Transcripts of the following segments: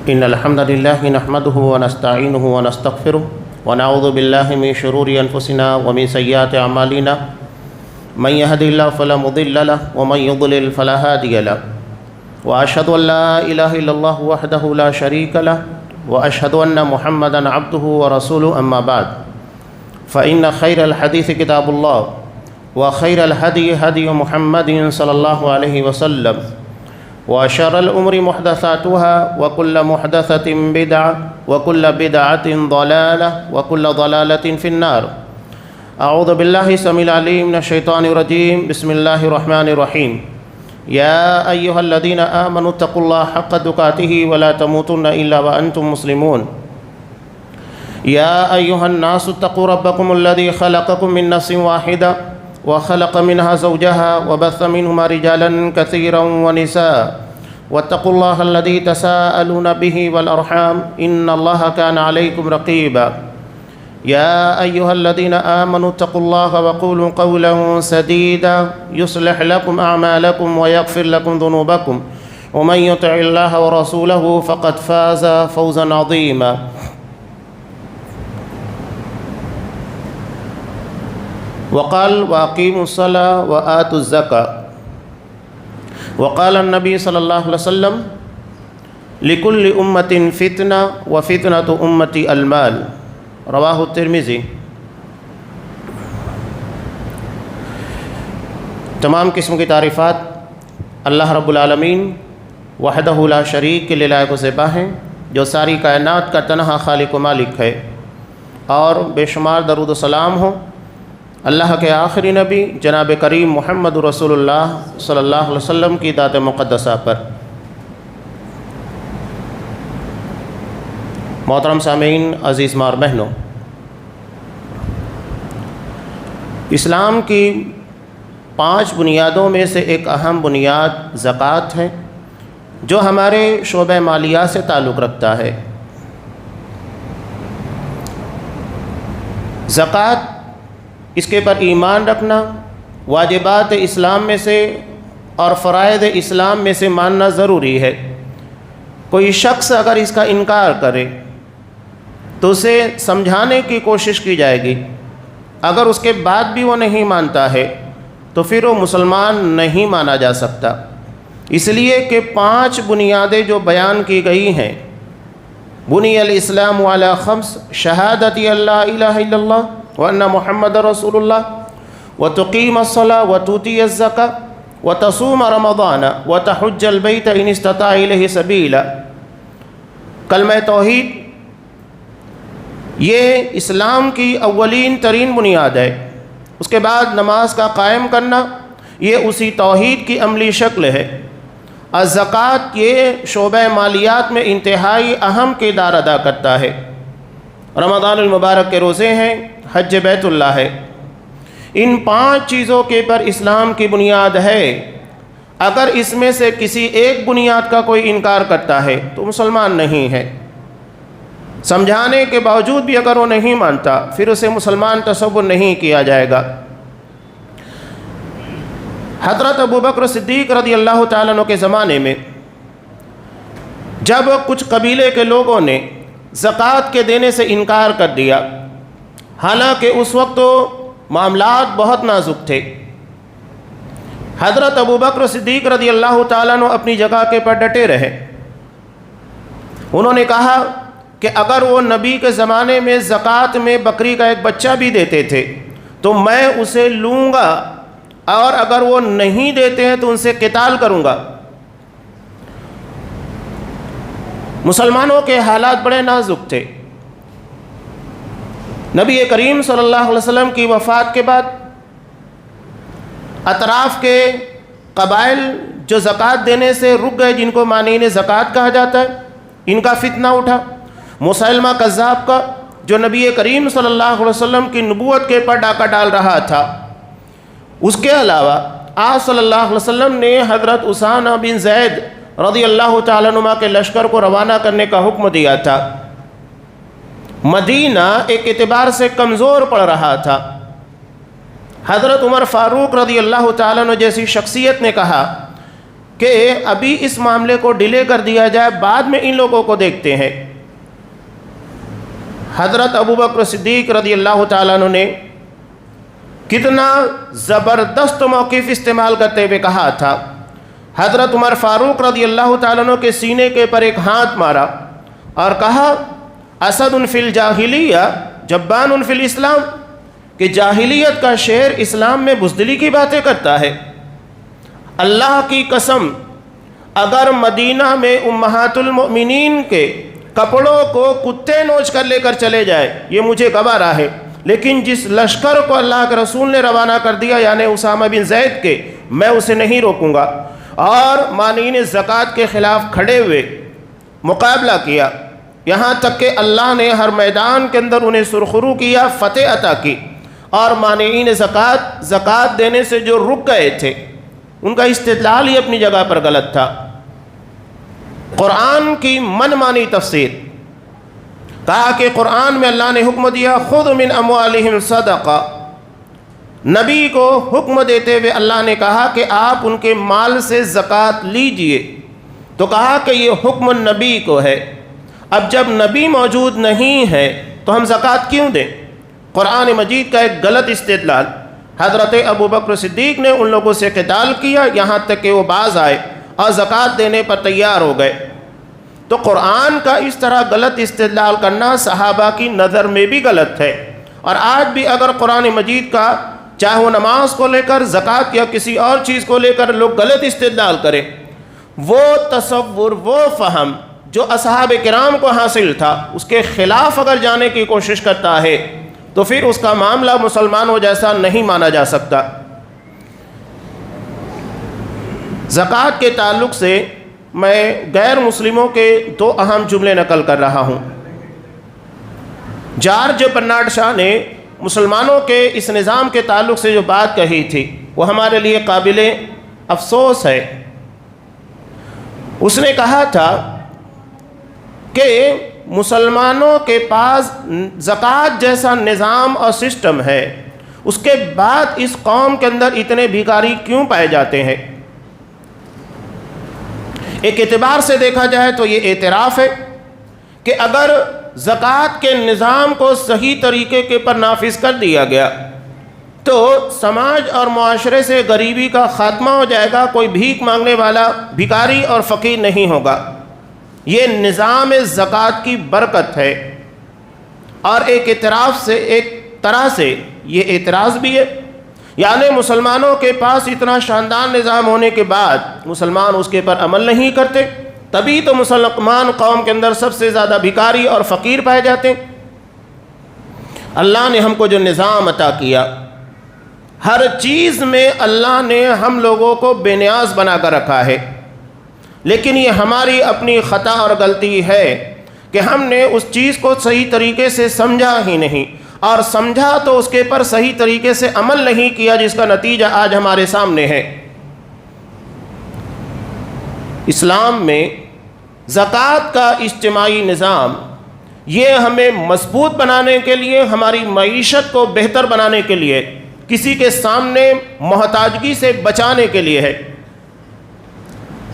إن الحمد لله نحمده ونستعينه ونستغفره ونعوذ بالله من شرور أنفسنا ومن سيئات أعمالنا من يهد الله فلا مضل له ومن يضلل فلا هادي له وأشهد أن لا إله إلا الله وحده لا شريك له وأشهد أن محمدا عبده ورسوله أما بعد فإن خير الحديث كتاب الله وخير الهدي هدي محمد صلى الله عليه وسلم وشر الأمور محدثاتها وكل محدثة بدعة وكل بدعة ضلالة وكل ضلالة في النار. أعوذ بالله السميع العليم من الشيطان الرجيم. بسم الله الرحمن الرحيم. يا أيها الذين آمنوا اتقوا الله حق تقاته ولا تموتن إلا وأنتم مسلمون. يا أيها الناس اتقوا ربكم الذي خلقكم من نفس واحدة وخلق منها زوجها وبث منهما رجالا كثيرا ونساء واتقوا الله الذي تساءلون به والأرحام إن الله كان عليكم رقيبا. يا أيها الذين آمنوا اتقوا الله وقولوا قولا سديدا يصلح لكم أعمالكم ويغفر لكم ذنوبكم ومن يطع الله ورسوله فقد فاز فوزا عظيما. وقال وأقيموا الصلاة وآتوا الزكاة. وقال النبي صلى الله عليه وسلم لكل أمة فتنة وفتنة أمتي المال. رواہ الترمذی. تمام قسم کی تعریفات اللہ رب العالمین وحدہ لا شریک کے لیے لائق و زیبا ہیں، جو ساری کائنات کا تنہا خالق و مالک ہے، اور بے شمار درود و سلام ہو اللہ کے آخری نبی جناب کریم محمد رسول اللہ صلی اللہ علیہ وسلم کی ذات مقدسہ پر. محترم سامعین، عزیز ماں اور بہنوں، اسلام کی 5 بنیادوں میں سے ایک اہم بنیاد زکوٰۃ ہے، جو ہمارے شعبہ مالیات سے تعلق رکھتا ہے. زکوٰۃ، اس کے پر ایمان رکھنا، واجبات اسلام میں سے اور فرائض اسلام میں سے ماننا ضروری ہے. کوئی شخص اگر اس کا انکار کرے تو اسے سمجھانے کی کوشش کی جائے گی. اگر اس کے بعد بھی وہ نہیں مانتا ہے تو پھر وہ مسلمان نہیں مانا جا سکتا. اس لیے کہ 5 بنیادیں جو بیان کی گئی ہیں، بنی الاسلام علی 5 شہادت اللہ الہ الا اللہ وأن محمد رسول اللہ وتقیم الصلاة وتؤتی الزکاة وتصوم رمضان وتحج البیت ان استطاع الیہ سبیلا. کلمہ توحید یہ اسلام کی اولین ترین بنیاد ہے. اس کے بعد نماز کا قائم کرنا، یہ اسی توحید کی عملی شکل ہے. الزکوٰۃ یہ شعبہ مالیات میں انتہائی اہم کردار ادا کرتا ہے. رمضان المبارک کے روزے ہیں، حج بیت اللہ ہے. ان 5 چیزوں کے پر اسلام کی بنیاد ہے. اگر اس میں سے کسی ایک بنیاد کا کوئی انکار کرتا ہے تو مسلمان نہیں ہے. سمجھانے کے باوجود بھی اگر وہ نہیں مانتا پھر اسے مسلمان تصور نہیں کیا جائے گا. حضرت ابوبکر صدیق رضی اللہ تعالیٰ عنہ کے زمانے میں جب کچھ قبیلے کے لوگوں نے زکوٰۃ کے دینے سے انکار کر دیا، حالانکہ اس وقت تو معاملات بہت نازک تھے، حضرت ابوبکر صدیق رضی اللہ تعالیٰ عنہ اپنی جگہ کے پر ڈٹے رہے. انہوں نے کہا کہ اگر وہ نبی کے زمانے میں زکوٰۃ میں بکری کا ایک بچہ بھی دیتے تھے تو میں اسے لوں گا، اور اگر وہ نہیں دیتے ہیں تو ان سے قتال کروں گا. مسلمانوں کے حالات بڑے نازک تھے. نبی کریم صلی اللہ علیہ وسلم کی وفات کے بعد اطراف کے قبائل جو زکوٰۃ دینے سے رک گئے، جن کو مانعین زکوٰۃ کہا جاتا ہے، ان کا فتنہ اٹھا. مسلمہ کذاب کا، جو نبی کریم صلی اللہ علیہ وسلم کی نبوت کے پر ڈاکہ ڈال رہا تھا. اس کے علاوہ آپ صلی اللہ علیہ وسلم نے حضرت اسامہ بن زید رضی اللہ تعالیٰ عنہ کے لشکر کو روانہ کرنے کا حکم دیا تھا. مدینہ ایک اعتبار سے کمزور پڑ رہا تھا. حضرت عمر فاروق رضی اللہ تعالیٰ عنہ جیسی شخصیت نے کہا کہ ابھی اس معاملے کو ڈیلے کر دیا جائے، بعد میں ان لوگوں کو دیکھتے ہیں۔ حضرت ابوبکر صدیق رضی اللہ تعالیٰ عنہ نے کتنا زبردست موقف استعمال کرتے ہوئے کہا تھا۔ حضرت عمر فاروق رضی اللہ تعالیٰ عنہ کے سینے کے پر ایک ہاتھ مارا اور کہا اسد فی الجاہلیہ جبان فی الاسلام، کہ جاہلیت کا شعر اسلام میں بزدلی کی باتیں کرتا ہے۔ اللہ کی قسم، اگر مدینہ میں امہات المؤمنین کے کپڑوں کو کتے نوچ کر لے کر چلے جائے یہ مجھے گوارا ہے، لیکن جس لشکر کو اللہ کے رسول نے روانہ کر دیا یعنی اسامہ بن زید کے، میں اسے نہیں روکوں گا۔ اور مانعین زکوٰۃ کے خلاف کھڑے ہوئے مقابلہ کیا، یہاں تک کہ اللہ نے ہر میدان کے اندر انہیں سرخرو کیا، فتح عطا کی۔ اور مانعین زکوٰۃ دینے سے جو رک گئے تھے ان کا استدلال ہی اپنی جگہ پر غلط تھا۔ قرآن کی من مانی تفسیر، کہا کہ قرآن میں اللہ نے حکم دیا خذ من اموالہم صدقہ، نبی کو حکم دیتے ہوئے اللہ نے کہا کہ آپ ان کے مال سے زکوٰۃ لیجئے، تو کہا کہ یہ حکم نبی کو ہے۔ اب جب نبی موجود نہیں ہے تو ہم زکوٰۃ کیوں دیں؟ قرآن مجید کا ایک غلط استدلال۔ حضرت ابوبکر صدیق نے ان لوگوں سے قتال کیا یہاں تک کہ وہ باز آئے اور زکوٰۃ دینے پر تیار ہو گئے۔ تو قرآن کا اس طرح غلط استدلال کرنا صحابہ کی نظر میں بھی غلط ہے۔ اور آج بھی اگر قرآن مجید کا چاہے وہ نماز کو لے کر، زکوٰۃ یا کسی اور چیز کو لے کر لوگ غلط استدلال کریں، وہ تصور، وہ فہم جو اصحاب کرام کو حاصل تھا اس کے خلاف اگر جانے کی کوشش کرتا ہے تو پھر اس کا معاملہ مسلمانوں جیسا نہیں مانا جا سکتا۔ زکوٰۃ کے تعلق سے میں غیر مسلموں کے دو اہم جملے نقل کر رہا ہوں۔ جارج برنارڈ شاہ نے مسلمانوں کے اس نظام کے تعلق سے جو بات کہی تھی وہ ہمارے لیے قابل افسوس ہے۔ اس نے کہا تھا کہ مسلمانوں کے پاس زکوٰۃ جیسا نظام اور سسٹم ہے، اس کے بعد اس قوم کے اندر اتنے بھکاری کیوں پائے جاتے ہیں؟ ایک اعتبار سے دیکھا جائے تو یہ اعتراف ہے کہ اگر زکوٰۃ کے نظام کو صحیح طریقے کے پر نافذ کر دیا گیا تو سماج اور معاشرے سے غریبی کا خاتمہ ہو جائے گا، کوئی بھیک مانگنے والا بھکاری اور فقیر نہیں ہوگا۔ یہ نظام زکوٰۃ کی برکت ہے۔ اور ایک اعتراف سے، ایک طرح سے یہ اعتراض بھی ہے، یعنی مسلمانوں کے پاس اتنا شاندار نظام ہونے کے بعد مسلمان اس کے پر عمل نہیں کرتے، تبھی تو مسلمان قوم کے اندر سب سے زیادہ بھکاری اور فقیر پائے جاتے ہیں۔ اللہ نے ہم کو جو نظام عطا کیا، ہر چیز میں اللہ نے ہم لوگوں کو بے نیاز بنا کر رکھا ہے، لیکن یہ ہماری اپنی خطا اور غلطی ہے کہ ہم نے اس چیز کو صحیح طریقے سے سمجھا ہی نہیں، اور سمجھا تو اس کے پر صحیح طریقے سے عمل نہیں کیا، جس کا نتیجہ آج ہمارے سامنے ہے۔ اسلام میں زکوٰۃ کا اجتماعی نظام یہ ہمیں مضبوط بنانے کے لیے، ہماری معیشت کو بہتر بنانے کے لیے، کسی کے سامنے محتاجگی سے بچانے کے لیے ہے۔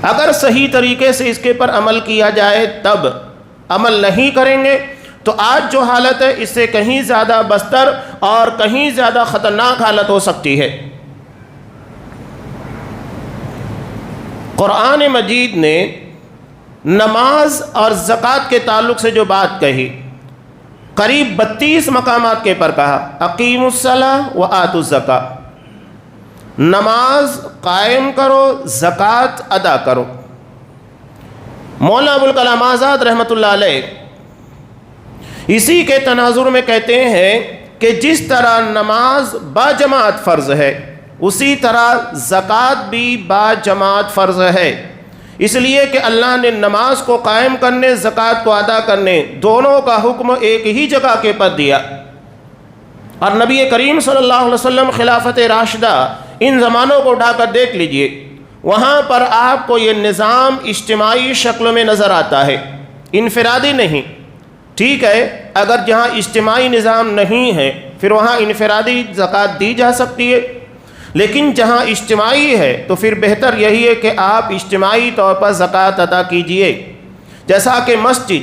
اگر صحیح طریقے سے اس کے پر عمل کیا جائے تب، عمل نہیں کریں گے تو آج جو حالت ہے اس سے کہیں زیادہ بدتر اور کہیں زیادہ خطرناک حالت ہو سکتی ہے۔ قرآن مجید نے نماز اور زکوٰۃ کے تعلق سے جو بات کہی، قریب 32 مقامات کے پر کہا اقیموا الصلاۃ وآتوا الزکاۃ، نماز قائم کرو، زکوٰۃ ادا کرو۔ مولانا ابوالکلام آزاد رحمۃ اللہ علیہ اسی کے تناظر میں کہتے ہیں کہ جس طرح نماز با جماعت فرض ہے اسی طرح زکوٰۃ بھی با جماعت فرض ہے، اس لیے کہ اللہ نے نماز کو قائم کرنے، زکوٰۃ کو ادا کرنے، دونوں کا حکم ایک ہی جگہ کے پر دیا۔ اور نبی کریم صلی اللہ علیہ وسلم خلافت راشدہ ان زمانوں کو اٹھا کر دیکھ لیجئے، وہاں پر آپ کو یہ نظام اجتماعی شکل میں نظر آتا ہے، انفرادی نہیں۔ ٹھیک ہے، اگر جہاں اجتماعی نظام نہیں ہے پھر وہاں انفرادی زکوٰۃ دی جا سکتی ہے، لیکن جہاں اجتماعی ہے تو پھر بہتر یہی ہے کہ آپ اجتماعی طور پر زکوٰۃ ادا کیجئے. جیسا کہ مسجد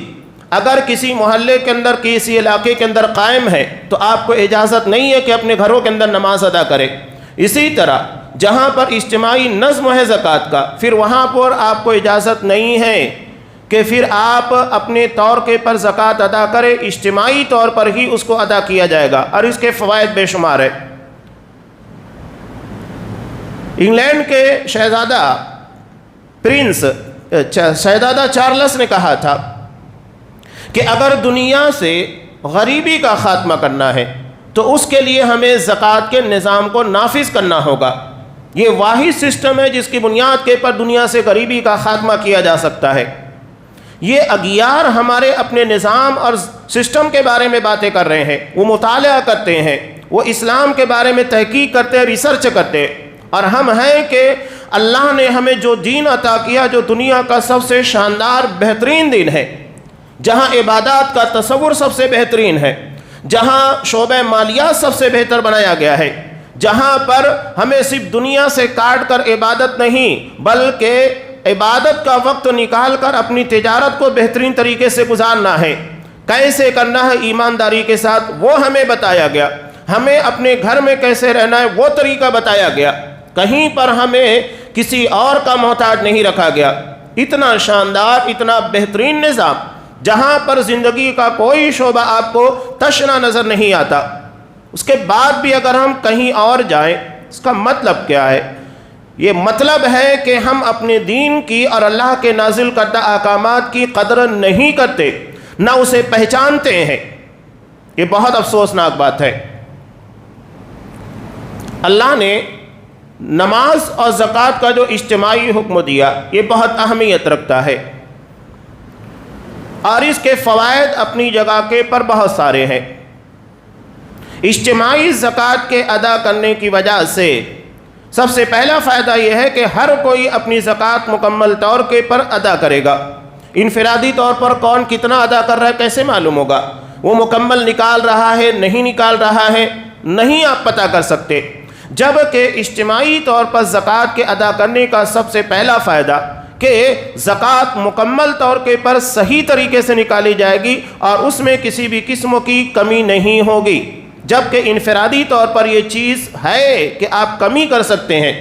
اگر کسی محلے کے اندر کسی علاقے کے اندر قائم ہے تو آپ کو اجازت نہیں ہے کہ اپنے گھروں کے اندر نماز ادا کرے. اسی طرح جہاں پر اجتماعی نظم ہے زکوٰۃ کا، پھر وہاں پر آپ کو اجازت نہیں ہے کہ پھر آپ اپنے طور کے پر زکوٰۃ ادا کریں. اجتماعی طور پر ہی اس کو ادا کیا جائے گا اور اس کے فوائد بے شمار ہے. انگلینڈ کے شہزادہ چارلس نے کہا تھا کہ اگر دنیا سے غریبی کا خاتمہ کرنا ہے تو اس کے لیے ہمیں زکوٰۃ کے نظام کو نافذ کرنا ہوگا. یہ واحد سسٹم ہے جس کی بنیاد کے پر دنیا سے غریبی کا خاتمہ کیا جا سکتا ہے. یہ اگیار ہمارے اپنے نظام اور سسٹم کے بارے میں باتیں کر رہے ہیں، وہ مطالعہ کرتے ہیں، وہ اسلام کے بارے میں تحقیق کرتے ہیں، ریسرچ کرتے ہیں. اور ہم ہیں کہ اللہ نے ہمیں جو دین عطا کیا، جو دنیا کا سب سے شاندار بہترین دین ہے، جہاں عبادات کا تصور سب سے بہترین ہے، جہاں شعبہ مالیات سب سے بہتر بنایا گیا ہے، جہاں پر ہمیں صرف دنیا سے کاٹ کر عبادت نہیں بلکہ عبادت کا وقت نکال کر اپنی تجارت کو بہترین طریقے سے گزارنا ہے، کیسے کرنا ہے ایمانداری کے ساتھ، وہ ہمیں بتایا گیا. ہمیں اپنے گھر میں کیسے رہنا ہے وہ طریقہ بتایا گیا. کہیں پر ہمیں کسی اور کا محتاج نہیں رکھا گیا. اتنا شاندار، اتنا بہترین نظام جہاں پر زندگی کا کوئی شعبہ آپ کو تشنا نظر نہیں آتا. اس کے بعد بھی اگر ہم کہیں اور جائیں، اس کا مطلب کیا ہے؟ یہ مطلب ہے کہ ہم اپنے دین کی اور اللہ کے نازل کردہ احکامات کی قدر نہیں کرتے، نہ اسے پہچانتے ہیں. یہ بہت افسوسناک بات ہے. اللہ نے نماز اور زکوٰۃ کا جو اجتماعی حکم دیا یہ بہت اہمیت رکھتا ہے اور اس کے فوائد اپنی جگہ کے پر بہت سارے ہیں. اجتماعی زکوٰۃ کے ادا کرنے کی وجہ سے سب سے پہلا فائدہ یہ ہے کہ ہر کوئی اپنی زکوٰۃ مکمل طور کے پر ادا کرے گا. انفرادی طور پر کون کتنا ادا کر رہا ہے کیسے معلوم ہوگا؟ وہ مکمل نکال رہا ہے نہیں نکال رہا ہے نہیں آپ پتہ کر سکتے. جبکہ اجتماعی طور پر زکوٰۃ کے ادا کرنے کا سب سے پہلا فائدہ کہ زکوٰۃ مکمل طور کے پر صحیح طریقے سے نکالی جائے گی اور اس میں کسی بھی قسم کی کمی نہیں ہوگی. جبکہ انفرادی طور پر یہ چیز ہے کہ آپ کمی کر سکتے ہیں،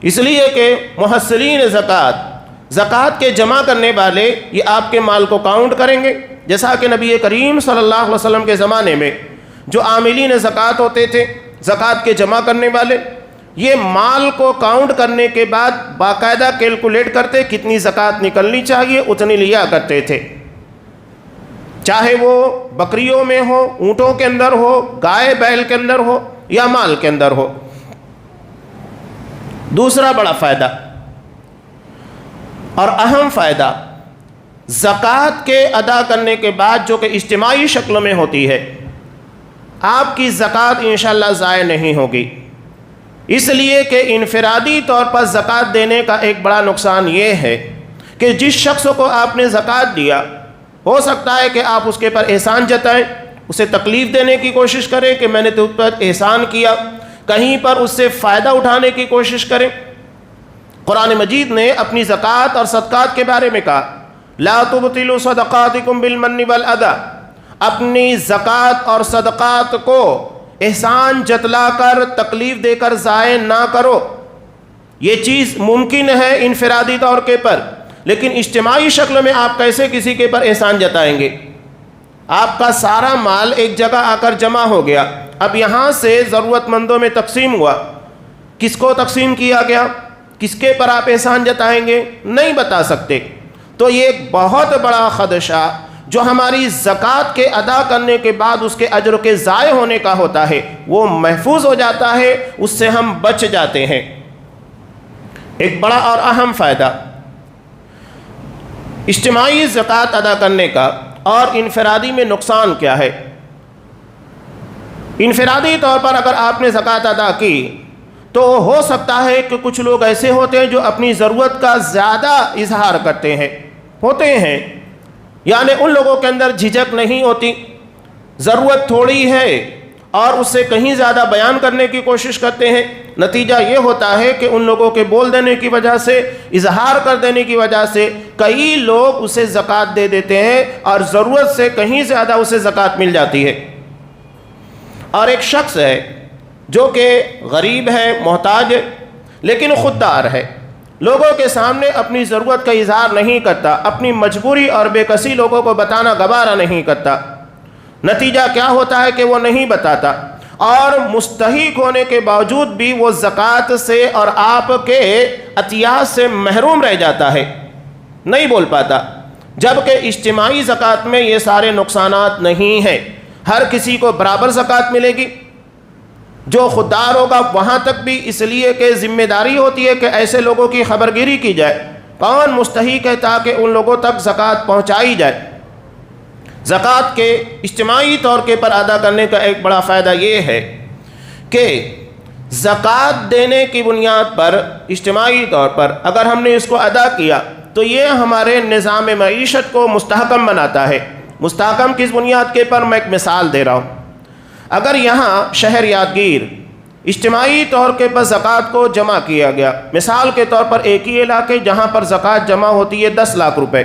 اس لیے کہ محصلین زکوٰۃ کے جمع کرنے والے یہ آپ کے مال کو کاؤنٹ کریں گے. جیسا کہ نبی کریم صلی اللہ علیہ وسلم کے زمانے میں جو عاملین زکوٰۃ ہوتے تھے، زکوٰۃ کے جمع کرنے والے، یہ مال کو کاؤنٹ کرنے کے بعد باقاعدہ کیلکولیٹ کرتے کتنی زکوٰۃ نکلنی چاہیے اتنی لیا کرتے تھے، چاہے وہ بکریوں میں ہو، اونٹوں کے اندر ہو، گائے بیل کے اندر ہو یا مال کے اندر ہو. دوسرا بڑا فائدہ اور اہم فائدہ، زکوٰۃ کے ادا کرنے کے بعد جو کہ اجتماعی شکل میں ہوتی ہے، آپ کی زکوٰۃ انشاءاللہ ضائع نہیں ہوگی. اس لیے کہ انفرادی طور پر زکوٰۃ دینے کا ایک بڑا نقصان یہ ہے کہ جس شخص کو آپ نے زکوٰۃ دیا ہو سکتا ہے کہ آپ اس کے پر احسان جتائیں، اسے تکلیف دینے کی کوشش کریں کہ میں نے تو پر احسان کیا، کہیں پر اس سے فائدہ اٹھانے کی کوشش کریں. قرآن مجید نے اپنی زکوٰۃ اور صدقات کے بارے میں کہا لا تبطلوا صدقاتکم بالمن والاذی، اپنی زکوٰۃ اور صدقات کو احسان جتلا کر تکلیف دے کر ضائع نہ کرو. یہ چیز ممکن ہے انفرادی طور کے پر، لیکن اجتماعی شکل میں آپ کیسے کسی کے پر احسان جتائیں گے؟ آپ کا سارا مال ایک جگہ آ کر جمع ہو گیا، اب یہاں سے ضرورت مندوں میں تقسیم ہوا، کس کو تقسیم کیا گیا، کس کے پر آپ احسان جتائیں گے؟ نہیں بتا سکتے. تو یہ ایک بہت بڑا خدشہ جو ہماری زکوٰۃ کے ادا کرنے کے بعد اس کے اجر کے ضائع ہونے کا ہوتا ہے وہ محفوظ ہو جاتا ہے، اس سے ہم بچ جاتے ہیں. ایک بڑا اور اہم فائدہ اجتماعی زکوٰۃ ادا کرنے کا اور انفرادی میں نقصان کیا ہے؟ انفرادی طور پر اگر آپ نے زکوٰۃ ادا کی تو ہو سکتا ہے کہ کچھ لوگ ایسے ہوتے ہیں جو اپنی ضرورت کا زیادہ اظہار کرتے ہیں، یعنی ان لوگوں کے اندر جھجک نہیں ہوتی، ضرورت تھوڑی ہے اور اس سے کہیں زیادہ بیان کرنے کی کوشش کرتے ہیں. نتیجہ یہ ہوتا ہے کہ ان لوگوں کے بول دینے کی وجہ سے، اظہار کر دینے کی وجہ سے کئی لوگ اسے زکوٰۃ دے دیتے ہیں اور ضرورت سے کہیں زیادہ اسے زکوٰۃ مل جاتی ہے۔ اور ایک شخص ہے جو کہ غریب ہے، محتاج ہے، لیکن خوددار ہے، لوگوں کے سامنے اپنی ضرورت کا اظہار نہیں کرتا، اپنی مجبوری اور بے کسی لوگوں کو بتانا گوارا نہیں کرتا۔ نتیجہ کیا ہوتا ہے کہ وہ نہیں بتاتا، اور مستحق ہونے کے باوجود بھی وہ زکوٰۃ سے اور آپ کے عطیات سے محروم رہ جاتا ہے، نہیں بول پاتا، جبکہ اجتماعی زکوٰۃ میں یہ سارے نقصانات نہیں ہیں۔ ہر کسی کو برابر زکوٰۃ ملے گی، جو خوددار ہوگا وہاں تک بھی، اس لیے کہ ذمہ داری ہوتی ہے کہ ایسے لوگوں کی خبرگیری کی جائے، کون مستحق ہے، تاکہ ان لوگوں تک زکوٰۃ پہنچائی جائے۔ زکوٰۃ کے اجتماعی طور پر ادا کرنے کا ایک بڑا فائدہ یہ ہے کہ زکوٰۃ دینے کی بنیاد پر اجتماعی طور پر اگر ہم نے اس کو ادا کیا تو یہ ہمارے نظام معیشت کو مستحکم بناتا ہے۔ مستحکم کس بنیاد کے پر؟ میں ایک مثال دے رہا ہوں۔ اگر یہاں شہر یادگیر اجتماعی طور پر زکوٰۃ کو جمع کیا گیا، مثال کے طور پر ایک ہی علاقے جہاں پر زکوٰۃ جمع ہوتی ہے 10 لاکھ روپے،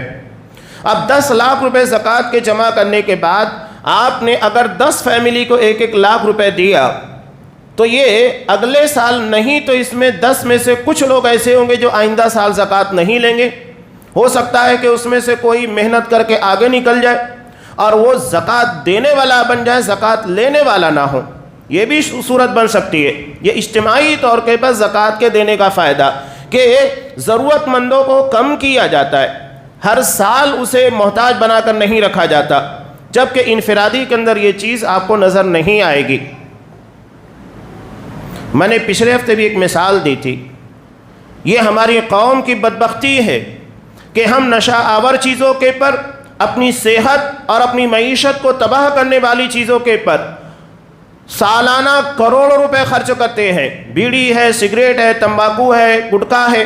اب 10 لاکھ روپے زکوٰۃ کے جمع کرنے کے بعد آپ نے اگر 10 فیملی کو 1-1 لاکھ روپے دیا تو یہ اگلے سال نہیں تو اس میں 10 میں سے کچھ لوگ ایسے ہوں گے جو آئندہ سال زکوٰۃ نہیں لیں گے۔ ہو سکتا ہے کہ اس میں سے کوئی محنت کر کے آگے نکل جائے اور وہ زکوٰۃ دینے والا بن جائے، زکوٰۃ لینے والا نہ ہو، یہ بھی صورت بن سکتی ہے۔ یہ اجتماعی طور پر زکوٰۃ کے دینے کا فائدہ کہ ضرورت مندوں کو کم کیا جاتا ہے، ہر سال اسے محتاج بنا کر نہیں رکھا جاتا، جبکہ انفرادی کے اندر یہ چیز آپ کو نظر نہیں آئے گی۔ میں نے پچھلے ہفتے بھی ایک مثال دی تھی، یہ ہماری قوم کی بدبختی ہے کہ ہم نشہ آور چیزوں کے پر، اپنی صحت اور اپنی معیشت کو تباہ کرنے والی چیزوں کے پر سالانہ کروڑوں روپے خرچ کرتے ہیں، بیڑی ہے، سگریٹ ہے، تمباکو ہے، گٹکا ہے،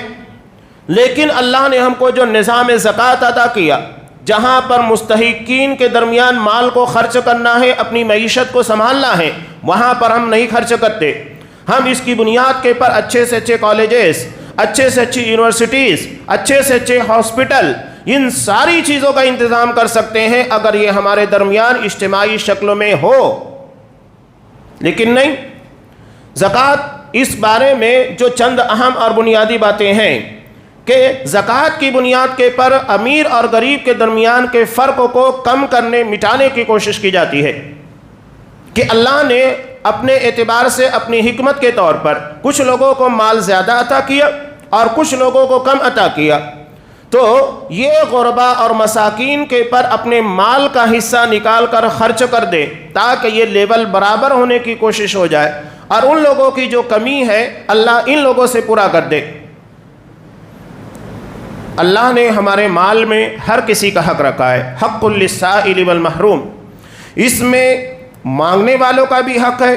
لیکن اللہ نے ہم کو جو نظام زکوٰۃ عطا کیا، جہاں پر مستحقین کے درمیان مال کو خرچ کرنا ہے، اپنی معیشت کو سنبھالنا ہے، وہاں پر ہم نہیں خرچ کرتے۔ ہم اس کی بنیاد کے پر اچھے سے اچھے کالجز، اچھے سے اچھی یونیورسٹیز، اچھے سے اچھے ہاسپٹل، ان ساری چیزوں کا انتظام کر سکتے ہیں اگر یہ ہمارے درمیان اجتماعی شکل میں ہو، لیکن نہیں۔ زکوٰۃ اس بارے میں جو چند اہم اور بنیادی باتیں ہیں کہ زکوٰۃ کی بنیاد کے پر امیر اور غریب کے درمیان کے فرق کو کم کرنے، مٹانے کی کوشش کی جاتی ہے کہ اللہ نے اپنے اعتبار سے، اپنی حکمت کے طور پر کچھ لوگوں کو مال زیادہ عطا کیا اور کچھ لوگوں کو کم عطا کیا، تو یہ غربا اور مساکین کے پر اپنے مال کا حصہ نکال کر خرچ کر دے تاکہ یہ لیول برابر ہونے کی کوشش ہو جائے، اور ان لوگوں کی جو کمی ہے اللہ ان لوگوں سے پورا کر دے۔ اللہ نے ہمارے مال میں ہر کسی کا حق رکھا ہے، حق للسائل والمحروم، اس میں مانگنے والوں کا بھی حق ہے،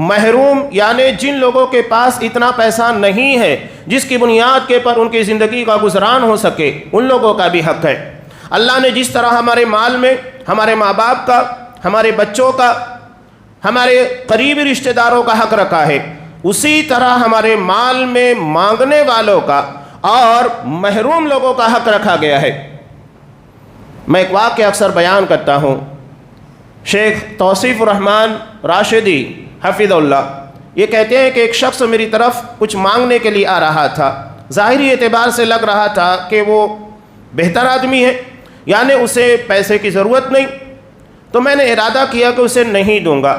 محروم یعنی جن لوگوں کے پاس اتنا پیسہ نہیں ہے جس کی بنیاد کے پر ان کی زندگی کا گزران ہو سکے، ان لوگوں کا بھی حق ہے۔ اللہ نے جس طرح ہمارے مال میں ہمارے ماں باپ کا، ہمارے بچوں کا، ہمارے قریبی رشتہ داروں کا حق رکھا ہے، اسی طرح ہمارے مال میں مانگنے والوں کا اور محروم لوگوں کا حق رکھا گیا ہے۔ میں ایک واقعہ اکثر بیان کرتا ہوں، شیخ توصیف الرحمن راشدی حفظ اللہ یہ کہتے ہیں کہ ایک شخص میری طرف کچھ مانگنے کے لیے آ رہا تھا، ظاہری اعتبار سے لگ رہا تھا کہ وہ بہتر آدمی ہے، یعنی اسے پیسے کی ضرورت نہیں، تو میں نے ارادہ کیا کہ اسے نہیں دوں گا،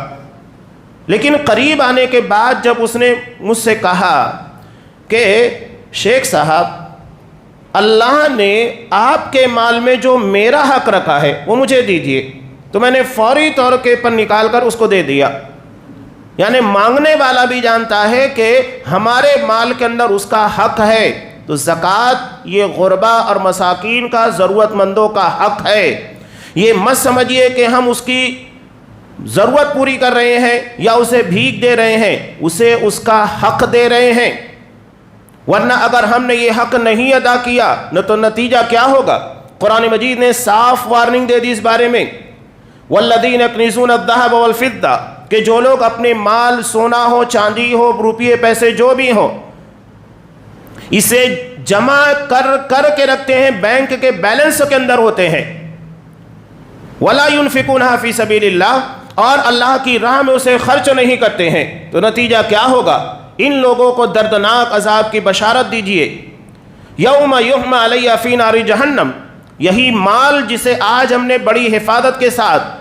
لیکن قریب آنے کے بعد جب اس نے مجھ سے کہا کہ شیخ صاحب اللہ نے آپ کے مال میں جو میرا حق رکھا ہے وہ مجھے دیجیے، تو میں نے فوری طور کے پر نکال کر اس کو دے دیا۔ یعنی مانگنے والا بھی جانتا ہے کہ ہمارے مال کے اندر اس کا حق ہے، تو زکوٰۃ یہ غربا اور مساکین کا، ضرورت مندوں کا حق ہے۔ یہ مت سمجھیے کہ ہم اس کی ضرورت پوری کر رہے ہیں یا اسے بھیک دے رہے ہیں، اسے اس کا حق دے رہے ہیں، ورنہ اگر ہم نے یہ حق نہیں ادا کیا تو نتیجہ کیا ہوگا؟ قرآن مجید نے صاف وارننگ دے دی اس بارے میں، والذین یکنزون الذھب والفضہ، کہ کہ جو لوگ اپنے مال، سونا ہو، چاندی ہو، روپیے پیسے جو بھی ہو، اسے جمع کر کے رکھتے ہیں، بینک کے بیلنس کے اندر ہوتے ہیں، وَلَا يُنْفِقُونَهَا فِي سَبِيلِ اللَّهِ، اور اللہ کی راہ میں اسے خرچ نہیں کرتے ہیں، تو نتیجہ کیا ہوگا؟ ان لوگوں کو دردناک عذاب کی بشارت دیجئے۔ یوم یحمى علیہ فی نار جہنم، یہی مال جسے آج ہم نے بڑی حفاظت کے ساتھ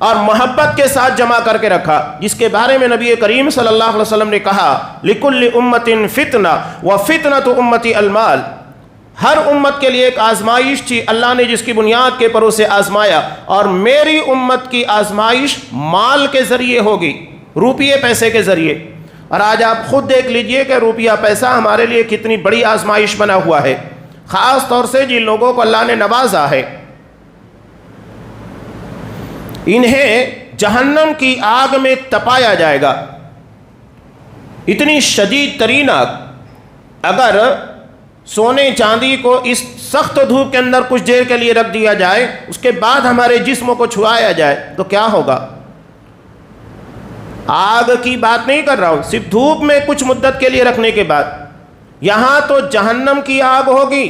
اور محبت کے ساتھ جمع کر کے رکھا، جس کے بارے میں نبی کریم صلی اللہ علیہ وسلم نے کہا لِكُلِّ أُمَّةٍ فِتْنَةٌ وَفِتْنَةُ أُمَّتِي الْمَالِ، ہر امت کے لیے ایک آزمائش تھی، اللہ نے جس کی بنیاد کے پر اسے آزمایا، اور میری امت کی آزمائش مال کے ذریعے ہوگی، روپیے پیسے کے ذریعے۔ اور آج آپ خود دیکھ لیجئے کہ روپیہ پیسہ ہمارے لیے کتنی بڑی آزمائش بنا ہوا ہے، خاص طور سے جن لوگوں کو اللہ نے نوازا ہے، انہیں جہنم کی آگ میں تپایا جائے گا، اتنی شدید ترین آگ۔ اگر سونے چاندی کو اس سخت دھوپ کے اندر کچھ دیر کے لیے رکھ دیا جائے، اس کے بعد ہمارے جسموں کو چھوایا جائے تو کیا ہوگا؟ آگ کی بات نہیں کر رہا ہوں، صرف دھوپ میں کچھ مدت کے لیے رکھنے کے بعد، یہاں تو جہنم کی آگ ہوگی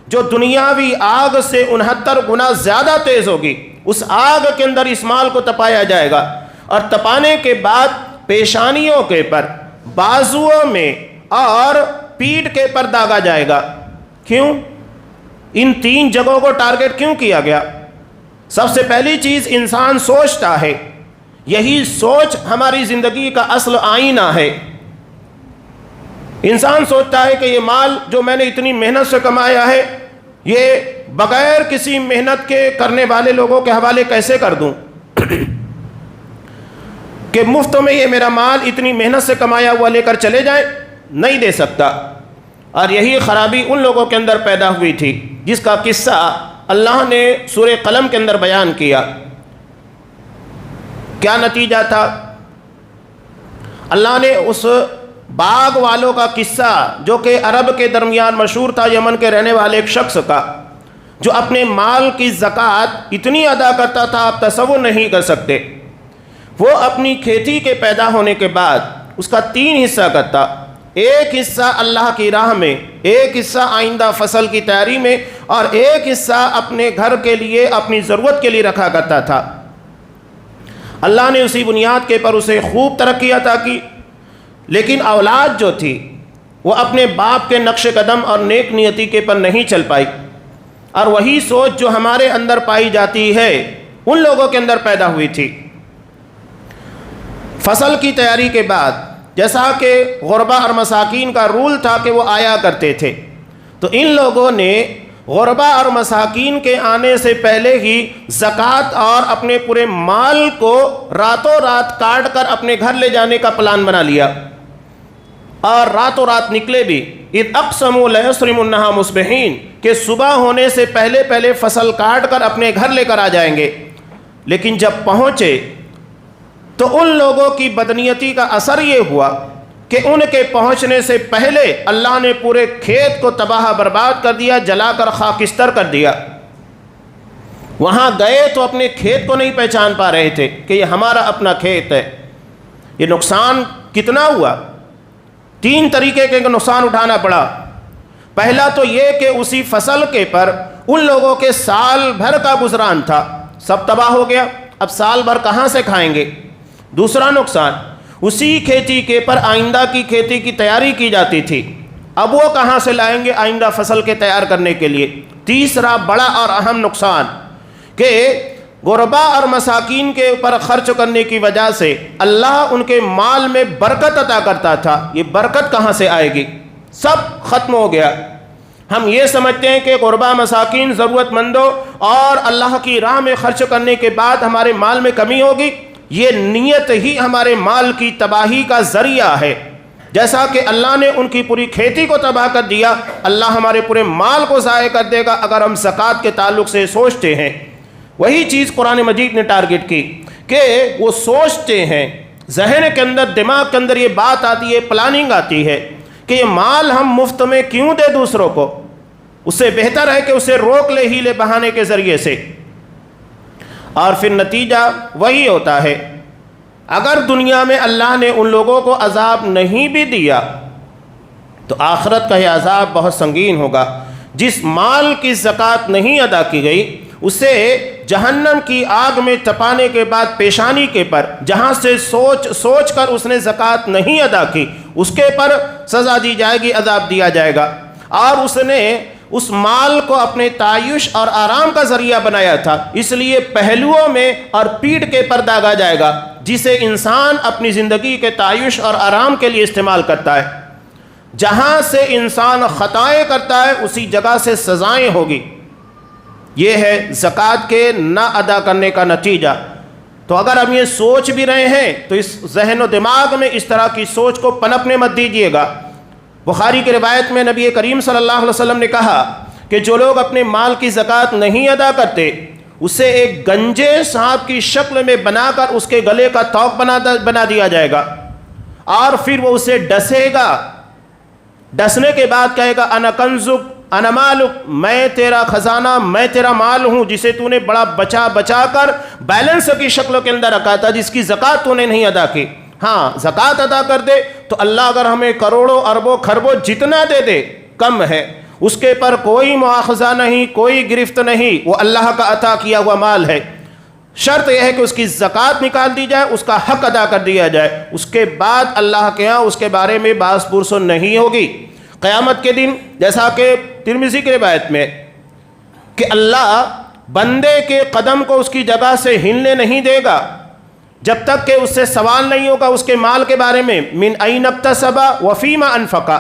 جو دنیاوی آگ سے 69 گنا زیادہ تیز ہوگی، اس آگ کے اندر اس مال کو تپایا جائے گا، اور تپانے کے بعد پیشانیوں کے پر، بازوؤں میں اور پیٹھ کے پر داغا جائے گا۔ کیوں؟ ان 3 جگہوں کو ٹارگٹ کیوں کیا گیا؟ سب سے پہلی چیز، انسان سوچتا ہے، یہی سوچ ہماری زندگی کا اصل آئینہ ہے۔ انسان سوچتا ہے کہ یہ مال جو میں نے اتنی محنت سے کمایا ہے، یہ بغیر کسی محنت کے کرنے والے لوگوں کے حوالے کیسے کر دوں کہ مفت میں یہ میرا مال اتنی محنت سے کمایا ہوا لے کر چلے جائیں؟ نہیں دے سکتا۔ اور یہی خرابی ان لوگوں کے اندر پیدا ہوئی تھی، جس کا قصہ اللہ نے سورہ قلم کے اندر بیان کیا۔ کیا نتیجہ تھا؟ اللہ نے اس باغ والوں کا قصہ، جو کہ عرب کے درمیان مشہور تھا، یمن کے رہنے والے ایک شخص کا، جو اپنے مال کی زکوٰۃ اتنی ادا کرتا تھا آپ تصور نہیں کر سکتے۔ وہ اپنی کھیتی کے پیدا ہونے کے بعد اس کا 3 حصہ کرتا، ایک حصہ اللہ کی راہ میں، ایک حصہ آئندہ فصل کی تیاری میں، اور ایک حصہ اپنے گھر کے لیے، اپنی ضرورت کے لیے رکھا کرتا تھا۔ اللہ نے اسی بنیاد کے پر اسے خوب ترقی عطا کی، لیکن اولاد جو تھی وہ اپنے باپ کے نقش قدم اور نیک نیتی کے پر نہیں چل پائی، اور وہی سوچ جو ہمارے اندر پائی جاتی ہے ان لوگوں کے اندر پیدا ہوئی تھی۔ فصل کی تیاری کے بعد، جیسا کہ غربا اور مساکین کا رول تھا کہ وہ آیا کرتے تھے، تو ان لوگوں نے غربا اور مساکین کے آنے سے پہلے ہی زکوٰۃ اور اپنے پورے مال کو راتوں رات کاٹ کر اپنے گھر لے جانے کا پلان بنا لیا، اور راتوں رات نکلے بھی۔ اِذْ أَقْسَمُوا لَيَصْرِمُنَّهَا مُصْبِحِينَ، کہ صبح ہونے سے پہلے پہلے فصل کاٹ کر اپنے گھر لے کر آ جائیں گے۔ لیکن جب پہنچے تو ان لوگوں کی بدنیتی کا اثر یہ ہوا کہ ان کے پہنچنے سے پہلے اللہ نے پورے کھیت کو تباہ برباد کر دیا، جلا کر خاکستر کر دیا۔ وہاں گئے تو اپنے کھیت کو نہیں پہچان پا رہے تھے کہ یہ ہمارا اپنا کھیت ہے۔ یہ نقصان کتنا ہوا؟ 3 طریقے کے نقصان اٹھانا پڑا۔ پہلا تو یہ کہ اسی فصل کے پر ان لوگوں کے سال بھر کا گزران تھا، سب تباہ ہو گیا، اب سال بھر کہاں سے کھائیں گے؟ دوسرا نقصان، اسی کھیتی کے پر آئندہ کی کھیتی کی تیاری کی جاتی تھی، اب وہ کہاں سے لائیں گے آئندہ فصل کے تیار کرنے کے لیے؟ تیسرا بڑا اور اہم نقصان کہ غربا اور مساکین کے اوپر خرچ کرنے کی وجہ سے اللہ ان کے مال میں برکت عطا کرتا تھا، یہ برکت کہاں سے آئے گی؟ سب ختم ہو گیا۔ ہم یہ سمجھتے ہیں کہ غربا مساکین ضرورت مندوں اور اللہ کی راہ میں خرچ کرنے کے بعد ہمارے مال میں کمی ہوگی، یہ نیت ہی ہمارے مال کی تباہی کا ذریعہ ہے۔ جیسا کہ اللہ نے ان کی پوری کھیتی کو تباہ کر دیا، اللہ ہمارے پورے مال کو ضائع کر دے گا اگر ہم زکوٰۃ کے تعلق سے سوچتے ہیں۔ وہی چیز قرآن مجید نے ٹارگٹ کی کہ وہ سوچتے ہیں، ذہن کے اندر، دماغ کے اندر یہ بات آتی ہے، پلاننگ آتی ہے کہ یہ مال ہم مفت میں کیوں دے دوسروں کو، اس سے بہتر ہے کہ اسے روک لے ہیلے بہانے کے ذریعے سے، اور پھر نتیجہ وہی ہوتا ہے اگر دنیا میں اللہ نے ان لوگوں کو عذاب نہیں بھی دیا تو آخرت کا یہ عذاب بہت سنگین ہوگا۔ جس مال کی زکوٰۃ نہیں ادا کی گئی اسے جہنم کی آگ میں تپانے کے بعد پیشانی کے پر جہاں سے سوچ کر اس نے زکوٰۃ نہیں ادا کی اس کے پر سزا دی جائے گی، عذاب دیا جائے گا۔ اور اس نے اس مال کو اپنے تعیش اور آرام کا ذریعہ بنایا تھا، اس لیے پہلوؤں میں اور پیٹھ کے پر داغا جائے گا، جسے انسان اپنی زندگی کے تعیش اور آرام کے لیے استعمال کرتا ہے۔ جہاں سے انسان خطائیں کرتا ہے اسی جگہ سے سزائیں ہوگی۔ یہ ہے زکوٰۃ کے نہ ادا کرنے کا نتیجہ۔ تو اگر ہم یہ سوچ بھی رہے ہیں تو اس ذہن و دماغ میں اس طرح کی سوچ کو پنپنے مت دیجیے گا۔ بخاری کی روایت میں نبی کریم صلی اللہ علیہ وسلم نے کہا کہ جو لوگ اپنے مال کی زکوٰۃ نہیں ادا کرتے اسے ایک گنجے سانپ کی شکل میں بنا کر اس کے گلے کا توق بنا دیا جائے گا، اور پھر وہ اسے ڈسے گا۔ ڈسنے کے بعد کہے گا انا کنزک انا مالک، میں تیرا خزانہ، میں تیرا مال ہوں جسے تو نے بڑا بچا کر بیلنس کی شکل کے اندر رکھا تھا، جس کی زکوٰۃ تو نے نہیں ادا کی۔ ہاں زکوٰۃ ادا کر دے تو اللہ اگر ہمیں کروڑوں اربوں خربوں جتنا دے دے کم ہے، اس کے پر کوئی مواخذہ نہیں، کوئی گرفت نہیں، وہ اللہ کا عطا کیا ہوا مال ہے۔ شرط یہ ہے کہ اس کی زکوٰۃ نکال دی جائے، اس کا حق ادا کر دیا جائے، اس کے بعد اللہ کے ہاں اس کے بارے میں باس پرسن نہیں ہوگی۔ قیامت کے دن جیسا کہ ترمذی کی روایت میں کہ اللہ بندے کے قدم کو اس کی جگہ سے ہلنے نہیں دے گا جب تک کہ اس سے سوال نہیں ہوگا اس کے مال کے بارے میں، من این اکتسب وفیما انفقا،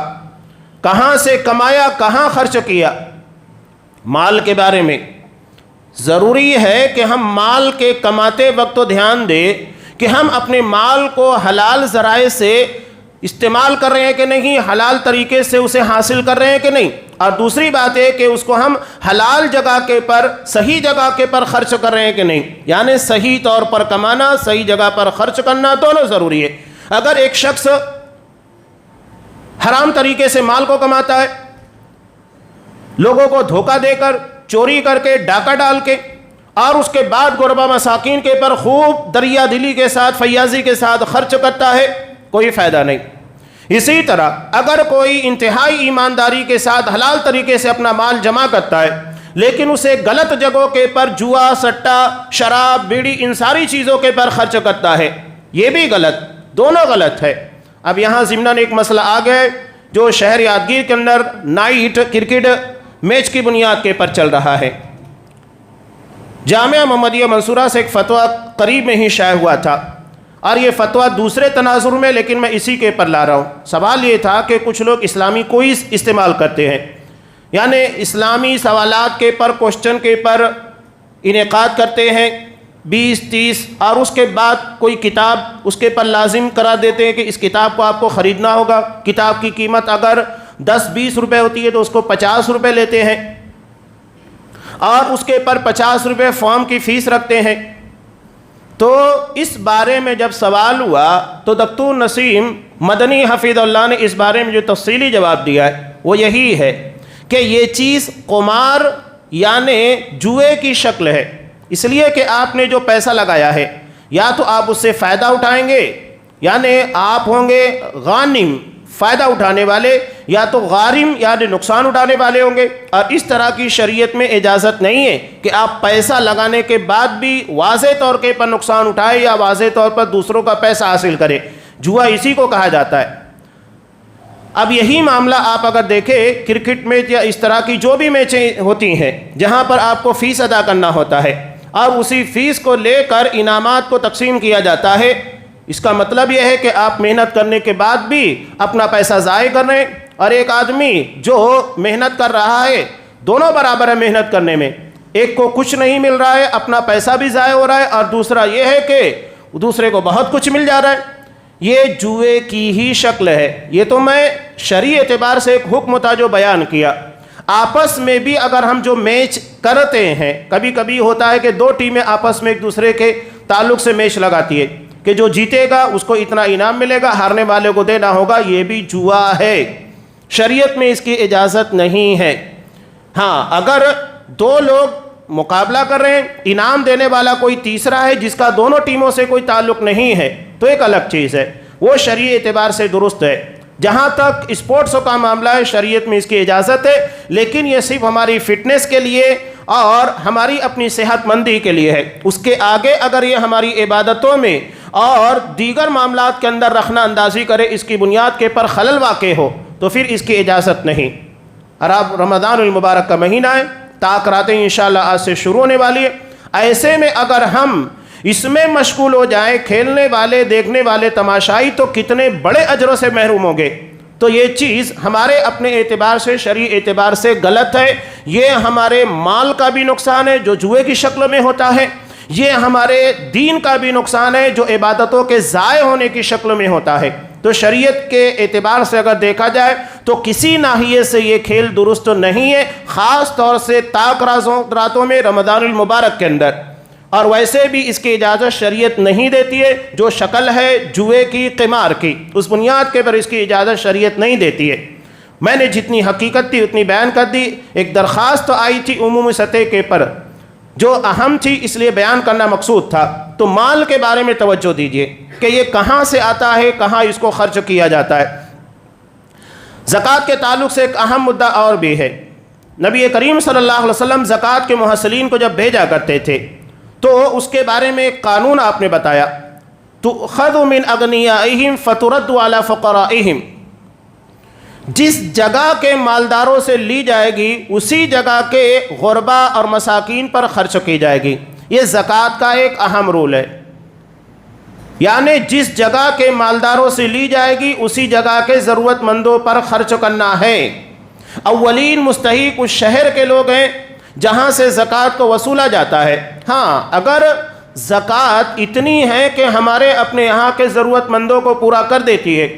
کہاں سے کمایا، کہاں خرچ کیا۔ مال کے بارے میں ضروری ہے کہ ہم مال کے کماتے وقت تو دھیان دیں کہ ہم اپنے مال کو حلال ذرائع سے استعمال کر رہے ہیں کہ نہیں، حلال طریقے سے اسے حاصل کر رہے ہیں کہ نہیں، اور دوسری بات ہے کہ اس کو ہم حلال جگہ کے پر، صحیح جگہ کے پر خرچ کر رہے ہیں کہ نہیں، یعنی صحیح طور پر کمانا، صحیح جگہ پر خرچ کرنا دونوں ضروری ہے۔ اگر ایک شخص حرام طریقے سے مال کو کماتا ہے، لوگوں کو دھوکہ دے کر، چوری کر کے، ڈاکہ ڈال کے، اور اس کے بعد غربا مساکین کے پر خوب دریا دلی کے ساتھ، فیاضی کے ساتھ خرچ کرتا ہے، کوئی فائدہ نہیں۔ اسی طرح اگر کوئی انتہائی ایمانداری کے ساتھ حلال طریقے سے اپنا مال جمع کرتا ہے لیکن اسے غلط جگہوں کے پر جوا، سٹا، شراب، بیڑی، ان ساری چیزوں کے پر خرچ کرتا ہے، یہ بھی غلط، دونوں غلط ہے۔ اب یہاں ضمناً ایک مسئلہ آ گیا ہے جو شہر یادگیر کے اندر نائٹ کرکٹ میچ کی بنیاد کے پر چل رہا ہے۔ جامعہ محمدیہ منصورہ سے ایک فتویٰ قریب میں ہی شائع ہوا تھا، اور یہ فتویٰ دوسرے تناظر میں، لیکن میں اسی کے پر لا رہا ہوں۔ سوال یہ تھا کہ کچھ لوگ اسلامی کوئز استعمال کرتے ہیں، یعنی اسلامی سوالات کے پر، کوشچن کے پر انعقاد کرتے ہیں 20-30، اور اس کے بعد کوئی کتاب اس کے پر لازم کرا دیتے ہیں کہ اس کتاب کو آپ کو خریدنا ہوگا۔ کتاب کی قیمت اگر 10-20 روپے ہوتی ہے تو اس کو 50 روپے لیتے ہیں، اور اس کے پر 50 روپے فارم کی فیس رکھتے ہیں۔ تو اس بارے میں جب سوال ہوا تو دکتور نسیم مدنی حفیظ اللہ نے اس بارے میں جو تفصیلی جواب دیا ہے وہ یہی ہے کہ یہ چیز قمار یعنی جوئے کی شکل ہے، اس لیے کہ آپ نے جو پیسہ لگایا ہے یا تو آپ اس سے فائدہ اٹھائیں گے، یعنی آپ ہوں گے غانم فائدہ اٹھانے والے، یا تو غارم یعنی نقصان اٹھانے والے ہوں گے، اور اس طرح کی شریعت میں اجازت نہیں ہے کہ آپ پیسہ لگانے کے بعد بھی واضح طور کے پر نقصان اٹھائے یا واضح طور پر دوسروں کا پیسہ حاصل کرے۔ جوا اسی کو کہا جاتا ہے۔ اب یہی معاملہ آپ اگر دیکھیں کرکٹ میچ یا اس طرح کی جو بھی میچیں ہوتی ہیں جہاں پر آپ کو فیس ادا کرنا ہوتا ہے اور اسی فیس کو لے کر انعامات کو تقسیم کیا جاتا ہے، اس کا مطلب یہ ہے کہ آپ محنت کرنے کے بعد بھی اپنا پیسہ ضائع کر رہے ہیں، اور ایک آدمی جو محنت کر رہا ہے، دونوں برابر ہے محنت کرنے میں، ایک کو کچھ نہیں مل رہا ہے، اپنا پیسہ بھی ضائع ہو رہا ہے، اور دوسرا یہ ہے کہ دوسرے کو بہت کچھ مل جا رہا ہے۔ یہ جوئے کی ہی شکل ہے۔ یہ تو میں شرعی اعتبار سے ایک حکم تھا جو بیان کیا۔ آپس میں بھی اگر ہم جو میچ کرتے ہیں، کبھی کبھی ہوتا ہے کہ دو ٹیمیں آپس میں ایک دوسرے کے تعلق سے میچ لگاتی ہے کہ جو جیتے گا اس کو اتنا انعام ملے گا، ہارنے والے کو دینا ہوگا، یہ بھی جوا ہے۔ شریعت میں اس کی اجازت نہیں ہے۔ ہاں اگر دو لوگ مقابلہ کر رہے ہیں، انعام دینے والا کوئی تیسرا ہے جس کا دونوں ٹیموں سے کوئی تعلق نہیں ہے، تو ایک الگ چیز ہے، وہ شرعی اعتبار سے درست ہے۔ جہاں تک اسپورٹسوں کا معاملہ ہے، شریعت میں اس کی اجازت ہے، لیکن یہ صرف ہماری فٹنس کے لیے اور ہماری اپنی صحت مندی کے لیے ہے۔ اس کے آگے اگر یہ ہماری عبادتوں میں اور دیگر معاملات کے اندر رخنہ اندازی کرے، اس کی بنیاد کے پر خلل واقع ہو، تو پھر اس کی اجازت نہیں۔ اور اب رمضان المبارک کا مہینہ ہے، طاق راتیں انشاءاللہ آج سے شروع ہونے والی ہے۔ ایسے میں اگر ہم اس میں مشغول ہو جائیں، کھیلنے والے، دیکھنے والے تماشائی تو کتنے بڑے اجروں سے محروم ہوں گے۔ تو یہ چیز ہمارے اپنے اعتبار سے، شرعی اعتبار سے غلط ہے۔ یہ ہمارے مال کا بھی نقصان ہے جو جوئے کی شکل میں ہوتا ہے، یہ ہمارے دین کا بھی نقصان ہے جو عبادتوں کے ضائع ہونے کی شکل میں ہوتا ہے۔ تو شریعت کے اعتبار سے اگر دیکھا جائے تو کسی ناحیے سے یہ کھیل درست نہیں ہے، خاص طور سے طاق راتوں میں رمضان المبارک کے اندر۔ اور ویسے بھی اس کی اجازت شریعت نہیں دیتی ہے، جو شکل ہے جوئے کی، قمار کی، اس بنیاد کے پر اس کی اجازت شریعت نہیں دیتی ہے۔ میں نے جتنی حقیقت تھی اتنی بیان کر دی۔ ایک درخواست تو آئی تھی عمومی سطح کے پر جو اہم تھی، اس لیے بیان کرنا مقصود تھا۔ تو مال کے بارے میں توجہ دیجئے کہ یہ کہاں سے آتا ہے، کہاں اس کو خرچ کیا جاتا ہے۔ زکوٰۃ کے تعلق سے ایک اہم مدعا اور بھی ہے۔ نبی کریم صلی اللہ علیہ وسلم زکوٰۃ کے محصلین کو جب بھیجا کرتے تھے تو اس کے بارے میں ایک قانون آپ نے بتایا، تُؤْخَذُ مِنْ أَغْنِيَائِهِمْ فَتُرَدُّ عَلَى فُقَرَائِهِمْ، جس جگہ کے مالداروں سے لی جائے گی اسی جگہ کے غربا اور مساکین پر خرچ کی جائے گی۔ یہ زکوٰۃ کا ایک اہم رول ہے، یعنی جس جگہ کے مالداروں سے لی جائے گی اسی جگہ کے ضرورت مندوں پر خرچ کرنا ہے۔ اولین مستحق اس شہر کے لوگ ہیں جہاں سے زکوٰۃ کو وصولا جاتا ہے۔ ہاں، اگر زکوٰۃ اتنی ہے کہ ہمارے اپنے یہاں کے ضرورت مندوں کو پورا کر دیتی ہے،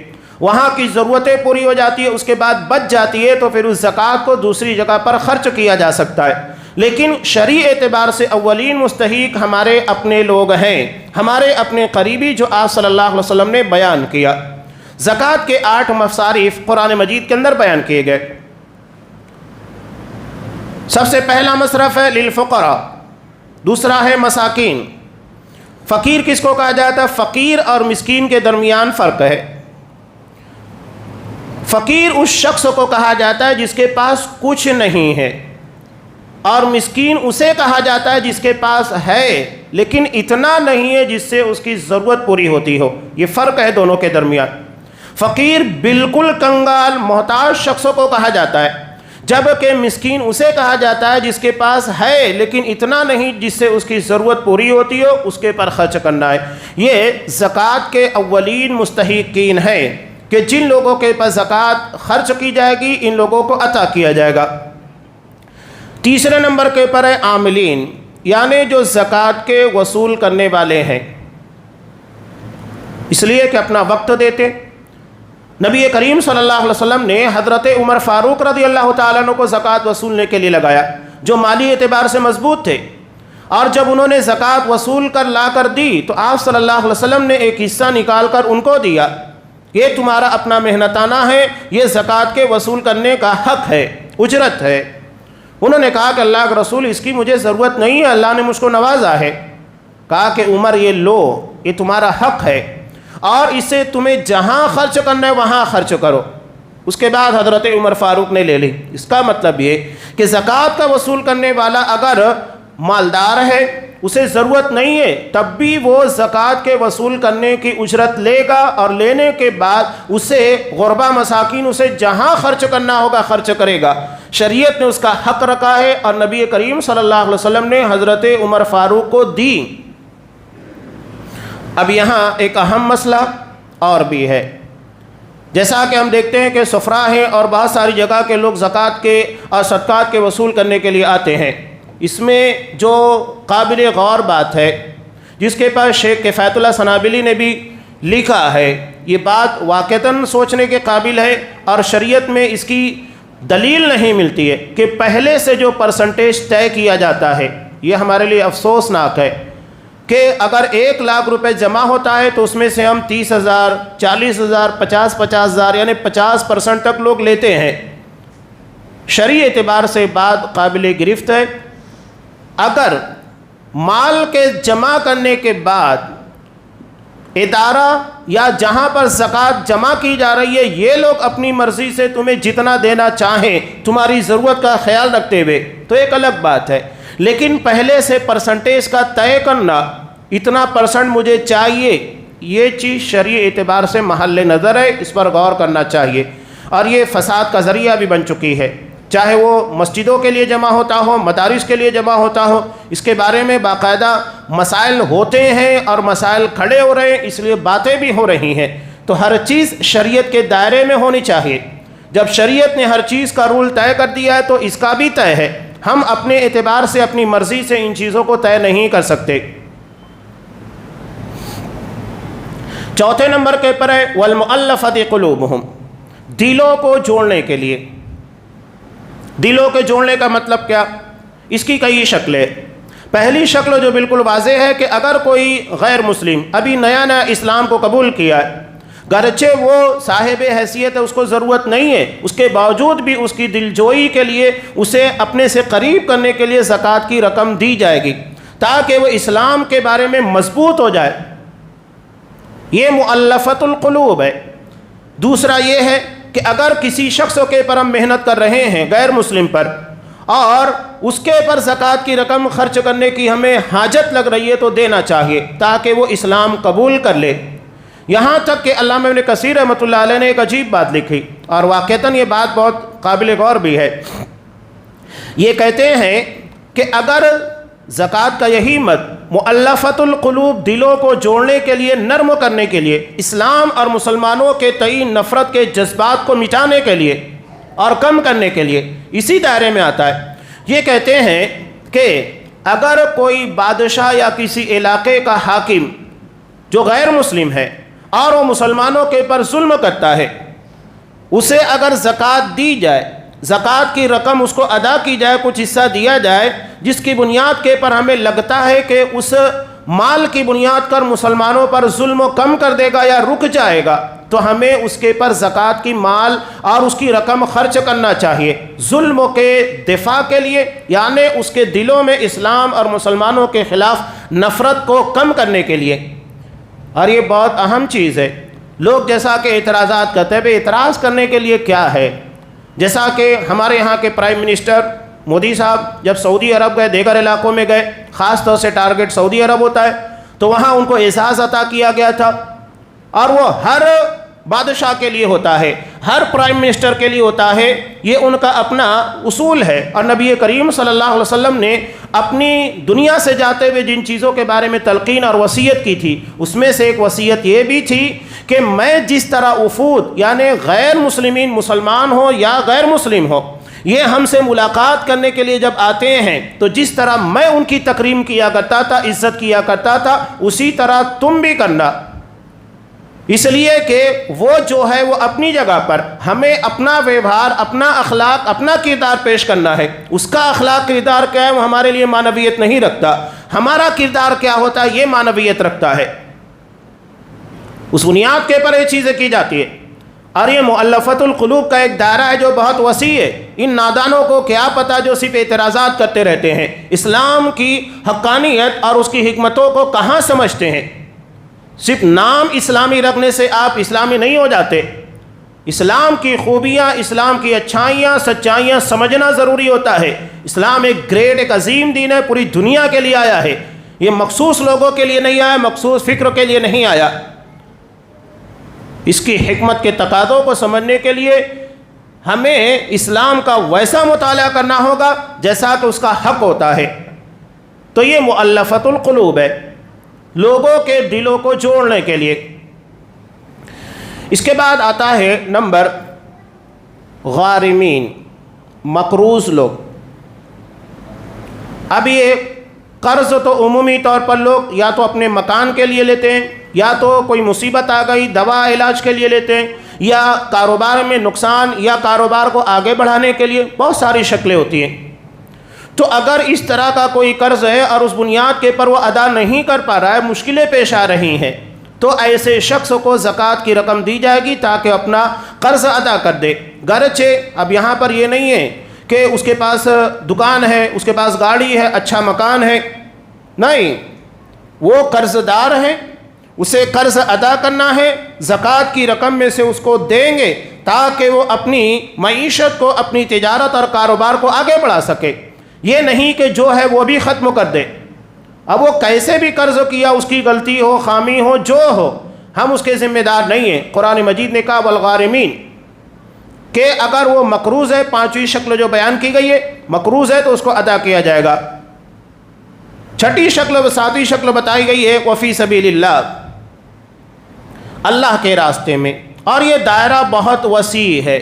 وہاں کی ضرورتیں پوری ہو جاتی ہے، اس کے بعد بچ جاتی ہے، تو پھر اس زکوٰۃ کو دوسری جگہ پر خرچ کیا جا سکتا ہے۔ لیکن شرعی اعتبار سے اولین مستحق ہمارے اپنے لوگ ہیں، ہمارے اپنے قریبی، جو آپ صلی اللہ علیہ وسلم نے بیان کیا۔ زکوٰۃ کے 8 مصارف قرآن مجید کے اندر بیان کیے گئے۔ سب سے پہلا مصرف ہے للفقراء، دوسرا ہے مساکین۔ فقیر کس کو کہا جاتا ہے؟ فقیر اور مسکین کے درمیان فرق ہے۔ فقیر اس شخص کو کہا جاتا ہے جس کے پاس کچھ نہیں ہے، اور مسکین اسے کہا جاتا ہے جس کے پاس ہے لیکن اتنا نہیں ہے جس سے اس کی ضرورت پوری ہوتی ہو۔ یہ فرق ہے دونوں کے درمیان۔ فقیر بالکل کنگال، محتاج شخصوں کو کہا جاتا ہے، جبکہ مسکین اسے کہا جاتا ہے جس کے پاس ہے لیکن اتنا نہیں جس سے اس کی ضرورت پوری ہوتی ہو، اس کے پر خرچ کرنا ہے۔ یہ زکوٰۃ کے اولین مستحقین ہیں کہ جن لوگوں کے پاس زکوٰۃ خرچ کی جائے گی، ان لوگوں کو عطا کیا جائے گا۔ تیسرے نمبر کے پر ہے عاملین، یعنی جو زکوٰۃ کے وصول کرنے والے ہیں، اس لیے کہ اپنا وقت دیتے۔ نبی کریم صلی اللہ علیہ وسلم نے حضرت عمر فاروق رضی اللہ تعالیٰ عنہ کو زکوٰۃ وصولنے کے لیے لگایا، جو مالی اعتبار سے مضبوط تھے، اور جب انہوں نے زکوٰۃ وصول کر لا کر دی تو آپ صلی اللہ علیہ وسلم نے ایک حصہ نکال کر ان کو دیا۔ یہ تمہارا اپنا محنتانہ ہے، یہ زکوٰۃ کے وصول کرنے کا حق ہے، اجرت ہے۔ انہوں نے کہا کہ اللہ کے رسول، اس کی مجھے ضرورت نہیں ہے، اللہ نے مجھ کو نوازا ہے۔ کہا کہ عمر یہ لو، یہ تمہارا حق ہے، اور اسے تمہیں جہاں خرچ کرنا ہے وہاں خرچ کرو۔ اس کے بعد حضرت عمر فاروق نے لے لی۔ اس کا مطلب یہ کہ زکوٰۃ کا وصول کرنے والا اگر مالدار ہے، اسے ضرورت نہیں ہے، تب بھی وہ زکوٰۃ کے وصول کرنے کی اجرت لے گا، اور لینے کے بعد اسے غربا مساکین، اسے جہاں خرچ کرنا ہوگا خرچ کرے گا۔ شریعت نے اس کا حق رکھا ہے، اور نبی کریم صلی اللہ علیہ وسلم نے حضرت عمر فاروق کو دی۔ اب یہاں ایک اہم مسئلہ اور بھی ہے، جیسا کہ ہم دیکھتے ہیں کہ سفرا ہیں اور بہت ساری جگہ کے لوگ زکوٰۃ کے اور صدقات کے وصول کرنے کے لیے آتے ہیں۔ اس میں جو قابل غور بات ہے، جس کے پاس شیخ کفایت اللہ سنابلی نے بھی لکھا ہے، یہ بات واقعتاً سوچنے کے قابل ہے، اور شریعت میں اس کی دلیل نہیں ملتی ہے کہ پہلے سے جو پرسنٹیج طے کیا جاتا ہے، یہ ہمارے لیے افسوسناک ہے کہ اگر 1 لاکھ روپے جمع ہوتا ہے تو اس میں سے ہم 30,000، 40,000، 50,000 یعنی 50% تک لوگ لیتے ہیں۔ شرعی اعتبار سے بات قابل گرفت ہے۔ اگر مال کے جمع کرنے کے بعد ادارہ یا جہاں پر زکوٰۃ جمع کی جا رہی ہے یہ لوگ اپنی مرضی سے تمہیں جتنا دینا چاہیں تمہاری ضرورت کا خیال رکھتے ہوئے تو ایک الگ بات ہے، لیکن پہلے سے پرسنٹیج کا طے کرنا، اتنا پرسنٹ مجھے چاہیے، یہ چیز شرعی اعتبار سے محل نظر ہے، اس پر غور کرنا چاہیے، اور یہ فساد کا ذریعہ بھی بن چکی ہے، چاہے وہ مسجدوں کے لیے جمع ہوتا ہو، مدارس کے لیے جمع ہوتا ہو، اس کے بارے میں باقاعدہ مسائل ہوتے ہیں اور مسائل کھڑے ہو رہے ہیں، اس لیے باتیں بھی ہو رہی ہیں، تو ہر چیز شریعت کے دائرے میں ہونی چاہیے۔ جب شریعت نے ہر چیز کا رول طے کر دیا ہے تو اس کا بھی طے ہے، ہم اپنے اعتبار سے اپنی مرضی سے ان چیزوں کو طے نہیں کر سکتے۔ چوتھے نمبر کے پر ہے والمؤلفۃ قلوبہم، دلوں کو جوڑنے کے لیے۔ دلوں کے جوڑنے کا مطلب کیا؟ اس کی کئی شکلیں۔ پہلی شکل جو بالکل واضح ہے کہ اگر کوئی غیر مسلم ابھی نیا نیا اسلام کو قبول کیا ہے، گرچہ وہ صاحب حیثیت ہے، اس کو ضرورت نہیں ہے، اس کے باوجود بھی اس کی دلجوئی کے لیے اسے اپنے سے قریب کرنے کے لیے زکوٰۃ کی رقم دی جائے گی تاکہ وہ اسلام کے بارے میں مضبوط ہو جائے، یہ مؤلفۃ القلوب ہے۔ دوسرا یہ ہے کہ اگر کسی شخص کے پر ہم محنت کر رہے ہیں غیر مسلم پر اور اس کے پر زکوٰۃ کی رقم خرچ کرنے کی ہمیں حاجت لگ رہی ہے تو دینا چاہیے تاکہ وہ اسلام قبول کر لے۔ یہاں تک کہ علامہ ابن کثیر رحمۃ اللہ علیہ نے ایک عجیب بات لکھی اور واقعتاً یہ بات بہت قابل غور بھی ہے۔ یہ کہتے ہیں کہ اگر زکوٰۃ کا یہی مت مؤلفۃ القلوب، دلوں کو جوڑنے کے لیے، نرم کرنے کے لیے، اسلام اور مسلمانوں کے تئیں نفرت کے جذبات کو مٹانے کے لیے اور کم کرنے کے لیے اسی دائرے میں آتا ہے۔ یہ کہتے ہیں کہ اگر کوئی بادشاہ یا کسی علاقے کا حاکم جو غیر مسلم ہے اور وہ مسلمانوں کے پر ظلم کرتا ہے، اسے اگر زکوٰۃ دی جائے، زکوٰۃ کی رقم اس کو ادا کی جائے، کچھ حصہ دیا جائے جس کی بنیاد کے پر ہمیں لگتا ہے کہ اس مال کی بنیاد پر مسلمانوں پر ظلم و کم کر دے گا یا رک جائے گا، تو ہمیں اس کے پر زکوٰۃ کی مال اور اس کی رقم خرچ کرنا چاہیے ظلم کے دفاع کے لیے، یعنی اس کے دلوں میں اسلام اور مسلمانوں کے خلاف نفرت کو کم کرنے کے لیے۔ اور یہ بہت اہم چیز ہے۔ لوگ جیسا کہ اعتراضات کرتے ہیں، اعتراض کرنے کے لیے کیا ہے؟ جیسا کہ ہمارے یہاں کے پرائم منسٹر مودی صاحب جب سعودی عرب گئے، دیگر علاقوں میں گئے، خاص طور سے ٹارگٹ سعودی عرب ہوتا ہے، تو وہاں ان کو اعزاز عطا کیا گیا تھا، اور وہ ہر بادشاہ کے لیے ہوتا ہے، ہر پرائم منسٹر کے لیے ہوتا ہے، یہ ان کا اپنا اصول ہے۔ اور نبی کریم صلی اللہ علیہ وسلم نے اپنی دنیا سے جاتے ہوئے جن چیزوں کے بارے میں تلقین اور وصیت کی تھی، اس میں سے ایک وصیت یہ بھی تھی کہ میں جس طرح وفود یعنی غیر مسلمین، مسلمان ہو یا غیر مسلم ہو، یہ ہم سے ملاقات کرنے کے لیے جب آتے ہیں تو جس طرح میں ان کی تکریم کیا کرتا تھا، عزت کیا کرتا تھا، اسی طرح تم بھی کرنا، اس لیے کہ وہ جو ہے وہ اپنی جگہ پر ہمیں اپنا ویوہار، اپنا اخلاق، اپنا کردار پیش کرنا ہے، اس کا اخلاق کردار کیا ہے وہ ہمارے لیے معنویت نہیں رکھتا، ہمارا کردار کیا ہوتا ہے یہ معنویت رکھتا ہے، اس بنیاد کے پر یہ چیزیں کی جاتی ہے۔ اور یہ مؤلفۃ القلوب کا ایک دائرہ ہے جو بہت وسیع ہے، ان نادانوں کو کیا پتہ جو صرف اعتراضات کرتے رہتے ہیں، اسلام کی حقانیت اور اس کی حکمتوں کو کہاں سمجھتے ہیں۔ صرف نام اسلامی رکھنے سے آپ اسلامی نہیں ہو جاتے، اسلام کی خوبیاں، اسلام کی اچھائیاں، سچائیاں سمجھنا ضروری ہوتا ہے۔ اسلام ایک گریٹ، ایک عظیم دین ہے، پوری دنیا کے لیے آیا ہے، یہ مخصوص لوگوں کے لیے نہیں آیا، مخصوص فکر کے لیے نہیں آیا۔ اس کی حکمت کے تقاضوں کو سمجھنے کے لیے ہمیں اسلام کا ویسا مطالعہ کرنا ہوگا جیسا کہ اس کا حق ہوتا ہے۔ تو یہ مؤلفۃ القلوب ہے، لوگوں کے دلوں کو جوڑنے کے لیے۔ اس کے بعد آتا ہے نمبر غارمین، مقروض لوگ۔ اب یہ قرض تو عمومی طور پر لوگ یا تو اپنے مکان کے لیے لیتے ہیں، یا تو کوئی مصیبت آ گئی دوا علاج کے لیے لیتے ہیں، یا کاروبار میں نقصان یا کاروبار کو آگے بڑھانے کے لیے، بہت ساری شکلیں ہوتی ہیں۔ تو اگر اس طرح کا کوئی قرض ہے اور اس بنیاد کے پر وہ ادا نہیں کر پا رہا ہے، مشکلیں پیش آ رہی ہیں، تو ایسے شخص کو زکوٰۃ کی رقم دی جائے گی تاکہ اپنا قرض ادا کر دے۔ گرچہ اب یہاں پر یہ نہیں ہے کہ اس کے پاس دکان ہے، اس کے پاس گاڑی ہے، اچھا مکان ہے، نہیں، وہ قرض دار ہیں، اسے قرض ادا کرنا ہے، زکوٰۃ کی رقم میں سے اس کو دیں گے تاکہ وہ اپنی معیشت کو، اپنی تجارت اور کاروبار کو آگے بڑھا سکے، یہ نہیں کہ جو ہے وہ بھی ختم کر دے۔ اب وہ کیسے بھی قرض کیا، اس کی غلطی ہو، خامی ہو، جو ہو، ہم اس کے ذمہ دار نہیں ہیں۔ قرآن مجید نے کہا والغارمین، کہ اگر وہ مقروض ہے، پانچویں شکل جو بیان کی گئی ہے، مقروض ہے تو اس کو ادا کیا جائے گا۔ چھٹی شکل و ساتویں شکل بتائی گئی ہے وفی سبیل اللہ، اللہ کے راستے میں، اور یہ دائرہ بہت وسیع ہے۔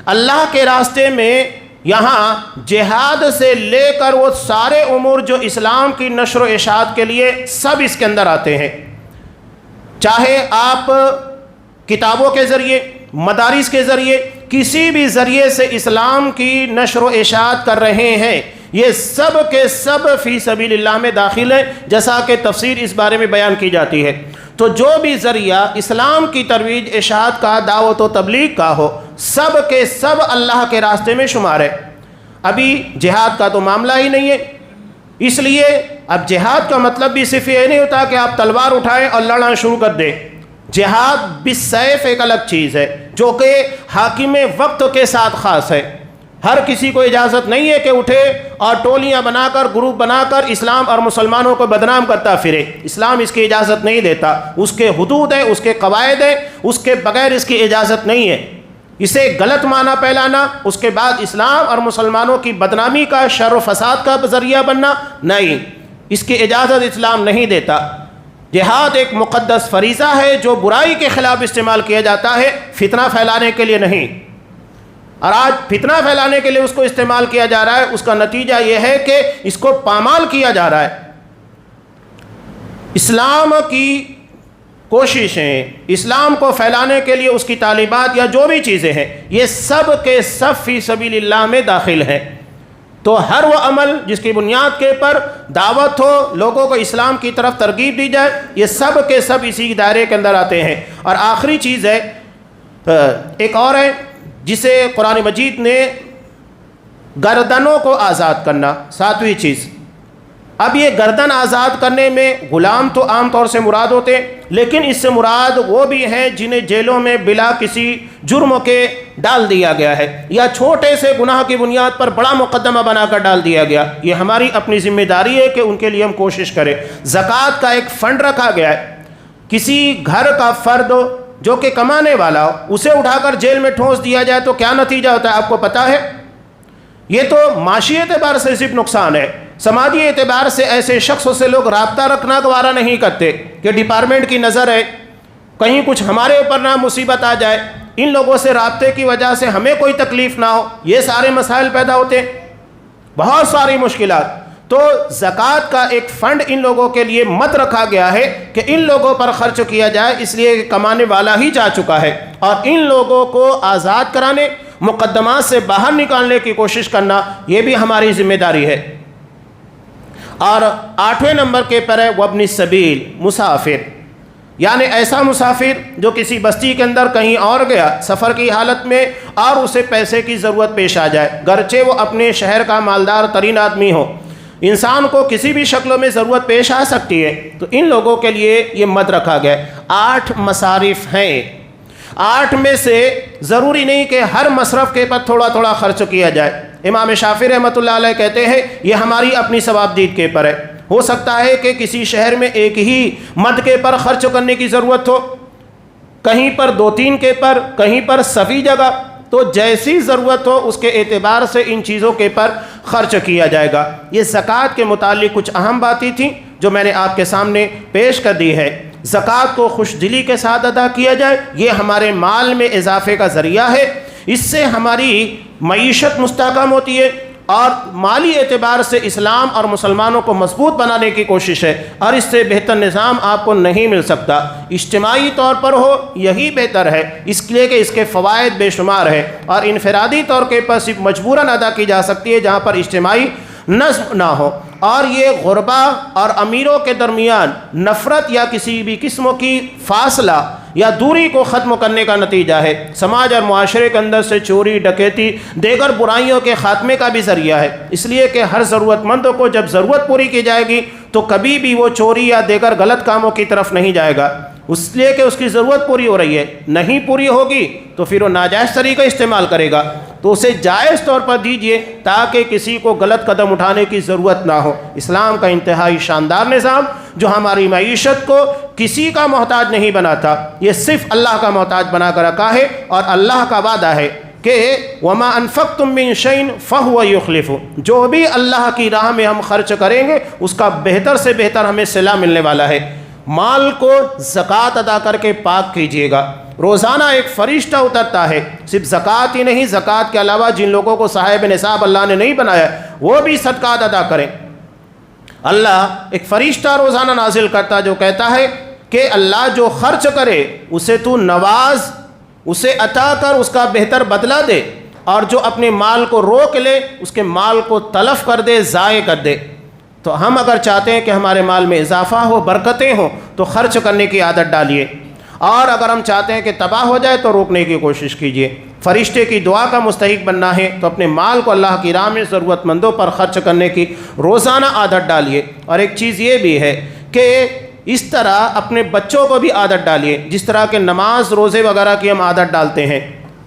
اللہ کے راستے میں یہاں جہاد سے لے کر وہ سارے امور جو اسلام کی نشر و اشاعت کے لیے سب اس کے اندر آتے ہیں، چاہے آپ کتابوں کے ذریعے، مدارس کے ذریعے، کسی بھی ذریعے سے اسلام کی نشر و اشاعت کر رہے ہیں، یہ سب کے سب فی سبیل اللہ میں داخل ہے، جیسا کہ تفسیر اس بارے میں بیان کی جاتی ہے۔ تو جو بھی ذریعہ اسلام کی ترویج، اشاعت کا، دعوت و تبلیغ کا ہو، سب کے سب اللہ کے راستے میں شمار ہے۔ ابھی جہاد کا تو معاملہ ہی نہیں ہے، اس لیے اب جہاد کا مطلب بھی صرف یہ نہیں ہوتا کہ آپ تلوار اٹھائیں اور لڑنا شروع کر دیں۔ جہاد بالسیف ایک الگ چیز ہے جو کہ حاکم وقت کے ساتھ خاص ہے۔ ہر کسی کو اجازت نہیں ہے کہ اٹھے اور ٹولیاں بنا کر، گروپ بنا کر اسلام اور مسلمانوں کو بدنام کرتا پھرے۔ اسلام اس کی اجازت نہیں دیتا، اس کے حدود ہیں، اس کے قواعد ہیں، اس کے بغیر اس کی اجازت نہیں ہے۔ اسے غلط معنی پھیلانا، اس کے بعد اسلام اور مسلمانوں کی بدنامی کا، شر و فساد کا ذریعہ بننا، نہیں، اس کی اجازت اسلام نہیں دیتا۔ جہاد ایک مقدس فریضہ ہے جو برائی کے خلاف استعمال کیا جاتا ہے، فتنہ پھیلانے کے لیے نہیں۔ اور آج فتنہ پھیلانے کے لیے اس کو استعمال کیا جا رہا ہے، اس کا نتیجہ یہ ہے کہ اس کو پامال کیا جا رہا ہے۔ اسلام کی کوششیں، اسلام کو پھیلانے کے لیے اس کی تعلیمات یا جو بھی چیزیں ہیں، یہ سب کے سب فی سبیل اللہ میں داخل ہیں۔ تو ہر وہ عمل جس کی بنیاد کے پر دعوت ہو، لوگوں کو اسلام کی طرف ترغیب دی جائے، یہ سب کے سب اسی دائرے کے اندر آتے ہیں۔ اور آخری چیز ہے، ایک اور ہے جسے قرآن مجید نے گردنوں کو آزاد کرنا، ساتویں چیز۔ اب یہ گردن آزاد کرنے میں غلام تو عام طور سے مراد ہوتے ہیں، لیکن اس سے مراد وہ بھی ہیں جنہیں جیلوں میں بلا کسی جرم کے ڈال دیا گیا ہے، یا چھوٹے سے گناہ کی بنیاد پر بڑا مقدمہ بنا کر ڈال دیا گیا۔ یہ ہماری اپنی ذمہ داری ہے کہ ان کے لیے ہم کوشش کریں۔ زکوٰۃ کا ایک فنڈ رکھا گیا ہے، کسی گھر کا فرد جو کہ کمانے والا ہو، اسے اٹھا کر جیل میں ٹھونس دیا جائے تو کیا نتیجہ ہوتا ہے آپ کو پتہ ہے؟ یہ تو معاشی اعتبار سے صرف نقصان ہے، سماجی اعتبار سے ایسے شخصوں سے لوگ رابطہ رکھنا گوارا نہیں کرتے کہ ڈپارٹمنٹ کی نظر ہے، کہیں کچھ ہمارے اوپر نہ مصیبت آ جائے، ان لوگوں سے رابطے کی وجہ سے ہمیں کوئی تکلیف نہ ہو، یہ سارے مسائل پیدا ہوتے ہیں، بہت ساری مشکلات۔ تو زکوٰۃ کا ایک فنڈ ان لوگوں کے لیے مت رکھا گیا ہے کہ ان لوگوں پر خرچ کیا جائے، اس لیے کہ کمانے والا ہی جا چکا ہے، اور ان لوگوں کو آزاد کرانے، مقدمات سے باہر نکالنے کی کوشش کرنا، یہ بھی ہماری ذمہ داری ہے۔ اور 8ویں نمبر کے پر ہے وابن السبیل، مسافر، یعنی ایسا مسافر جو کسی بستی کے اندر کہیں اور گیا سفر کی حالت میں اور اسے پیسے کی ضرورت پیش آ جائے، گرچہ وہ اپنے شہر کا مالدار ترین آدمی ہو، انسان کو کسی بھی شکلوں میں ضرورت پیش آ سکتی ہے، تو ان لوگوں کے لیے یہ مد رکھا گیا۔ 8 مصارف ہیں، 8 میں سے ضروری نہیں کہ ہر مصرف کے پر تھوڑا تھوڑا خرچ کیا جائے۔ امام شافعی رحمۃ اللہ علیہ کہتے ہیں یہ ہماری اپنی ثوابدید کے پر ہے، ہو سکتا ہے کہ کسی شہر میں ایک ہی مد کے پر خرچ کرنے کی ضرورت ہو، کہیں پر 2-3 کے پر، کہیں پر صفی جگہ، تو جیسی ضرورت ہو اس کے اعتبار سے ان چیزوں کے پر خرچ کیا جائے گا۔ یہ زکوٰۃ کے متعلق کچھ اہم باتیں تھیں جو میں نے آپ کے سامنے پیش کر دی ہے۔ زکوٰۃ کو خوش دلی کے ساتھ ادا کیا جائے، یہ ہمارے مال میں اضافے کا ذریعہ ہے، اس سے ہماری معیشت مستحکم ہوتی ہے، اور مالی اعتبار سے اسلام اور مسلمانوں کو مضبوط بنانے کی کوشش ہے، اور اس سے بہتر نظام آپ کو نہیں مل سکتا۔ اجتماعی طور پر ہو یہی بہتر ہے، اس لیے کہ اس کے فوائد بے شمار ہیں، اور انفرادی طور کے پر صرف مجبوراً ادا کی جا سکتی ہے جہاں پر اجتماعی نظم نہ ہو۔ اور یہ غربا اور امیروں کے درمیان نفرت یا کسی بھی قسم کی فاصلہ یا دوری کو ختم کرنے کا نتیجہ ہے، سماج اور معاشرے کے اندر سے چوری، ڈکیتی، دیگر برائیوں کے خاتمے کا بھی ذریعہ ہے، اس لیے کہ ہر ضرورت مند کو جب ضرورت پوری کی جائے گی تو کبھی بھی وہ چوری یا دیگر غلط کاموں کی طرف نہیں جائے گا۔ اس لیے کہ اس کی ضرورت پوری ہو رہی ہے، نہیں پوری ہوگی تو پھر وہ ناجائز طریقہ استعمال کرے گا، تو اسے جائز طور پر دیجئے تاکہ کسی کو غلط قدم اٹھانے کی ضرورت نہ ہو۔ اسلام کا انتہائی شاندار نظام جو ہماری معیشت کو کسی کا محتاج نہیں بناتا، یہ صرف اللہ کا محتاج بنا کر رکھا ہے، اور اللہ کا وعدہ ہے کہ وَمَا أَنفَقْتُم مِّن شَيْءٍ فَهُوَ يُخْلِفُ، جو بھی اللہ کی راہ میں ہم خرچ کریں گے اس کا بہتر سے بہتر ہمیں صلہ ملنے والا ہے۔ مال کو زکوٰۃ ادا کر کے پاک کیجیے گا۔ روزانہ ایک فرشتہ اترتا ہے، صرف زکوٰۃ ہی نہیں، زکوٰۃ کے علاوہ جن لوگوں کو صاحب نصاب اللہ نے نہیں بنایا وہ بھی صدقات ادا کریں۔ اللہ ایک فرشتہ روزانہ نازل کرتا جو کہتا ہے کہ اللہ جو خرچ کرے اسے تو نواز، اسے عطا کر، اس کا بہتر بدلہ دے، اور جو اپنے مال کو روک لے اس کے مال کو تلف کر دے، ضائع کر دے۔ تو ہم اگر چاہتے ہیں کہ ہمارے مال میں اضافہ ہو، برکتیں ہوں، تو خرچ کرنے کی عادت ڈالیے، اور اگر ہم چاہتے ہیں کہ تباہ ہو جائے تو روکنے کی کوشش کیجیے۔ فرشتے کی دعا کا مستحق بننا ہے تو اپنے مال کو اللہ کی راہ میں ضرورت مندوں پر خرچ کرنے کی روزانہ عادت ڈالیے۔ اور ایک چیز یہ بھی ہے کہ اس طرح اپنے بچوں کو بھی عادت ڈالیے، جس طرح کہ نماز روزے وغیرہ کی ہم عادت ڈالتے ہیں،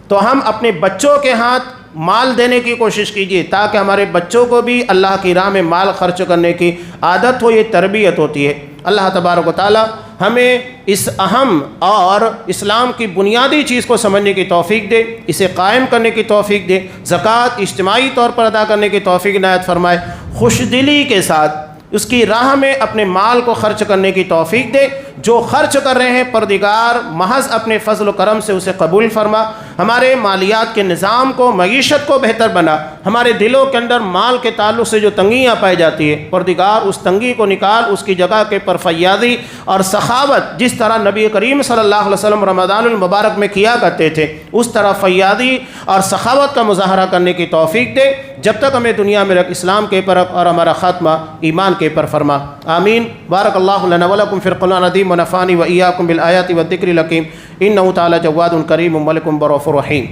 تو ہم اپنے بچوں کے ہاتھ مال دینے کی کوشش کیجیے تاکہ ہمارے بچوں کو بھی اللہ کی راہ میں مال خرچ کرنے کی عادت ہو، یہ تربیت ہوتی ہے۔ اللہ تبارک و تعالی ہمیں اس اہم اور اسلام کی بنیادی چیز کو سمجھنے کی توفیق دے، اسے قائم کرنے کی توفیق دے، زکوٰۃ اجتماعی طور پر ادا کرنے کی توفیق عنایت فرمائے، خوش دلی کے ساتھ اس کی راہ میں اپنے مال کو خرچ کرنے کی توفیق دے۔ جو خرچ کر رہے ہیں پروردگار محض اپنے فضل و کرم سے اسے قبول فرما، ہمارے مالیات کے نظام کو، معیشت کو بہتر بنا، ہمارے دلوں کے اندر مال کے تعلق سے جو تنگیاں پائی جاتی ہے پروردگار اس تنگی کو نکال، اس کی جگہ کے پر فیاضی اور سخاوت جس طرح نبی کریم صلی اللہ علیہ وسلم رمضان المبارک میں کیا کرتے تھے اس طرح فیاضی اور سخاوت کا مظاہرہ کرنے کی توفیق دے، جب تک ہمیں دنیا میں رکھ اسلام کے پر اور ہمارا خاتمہ ایمان کے پر فرما، آمین۔ بارک اللہ لنا ولکم فی القرآن العظیم ونفعنی وإیاکم بالآیات والذکر الحکیم، انہ تعالی جواد کریم ملک برؤوف رحیم۔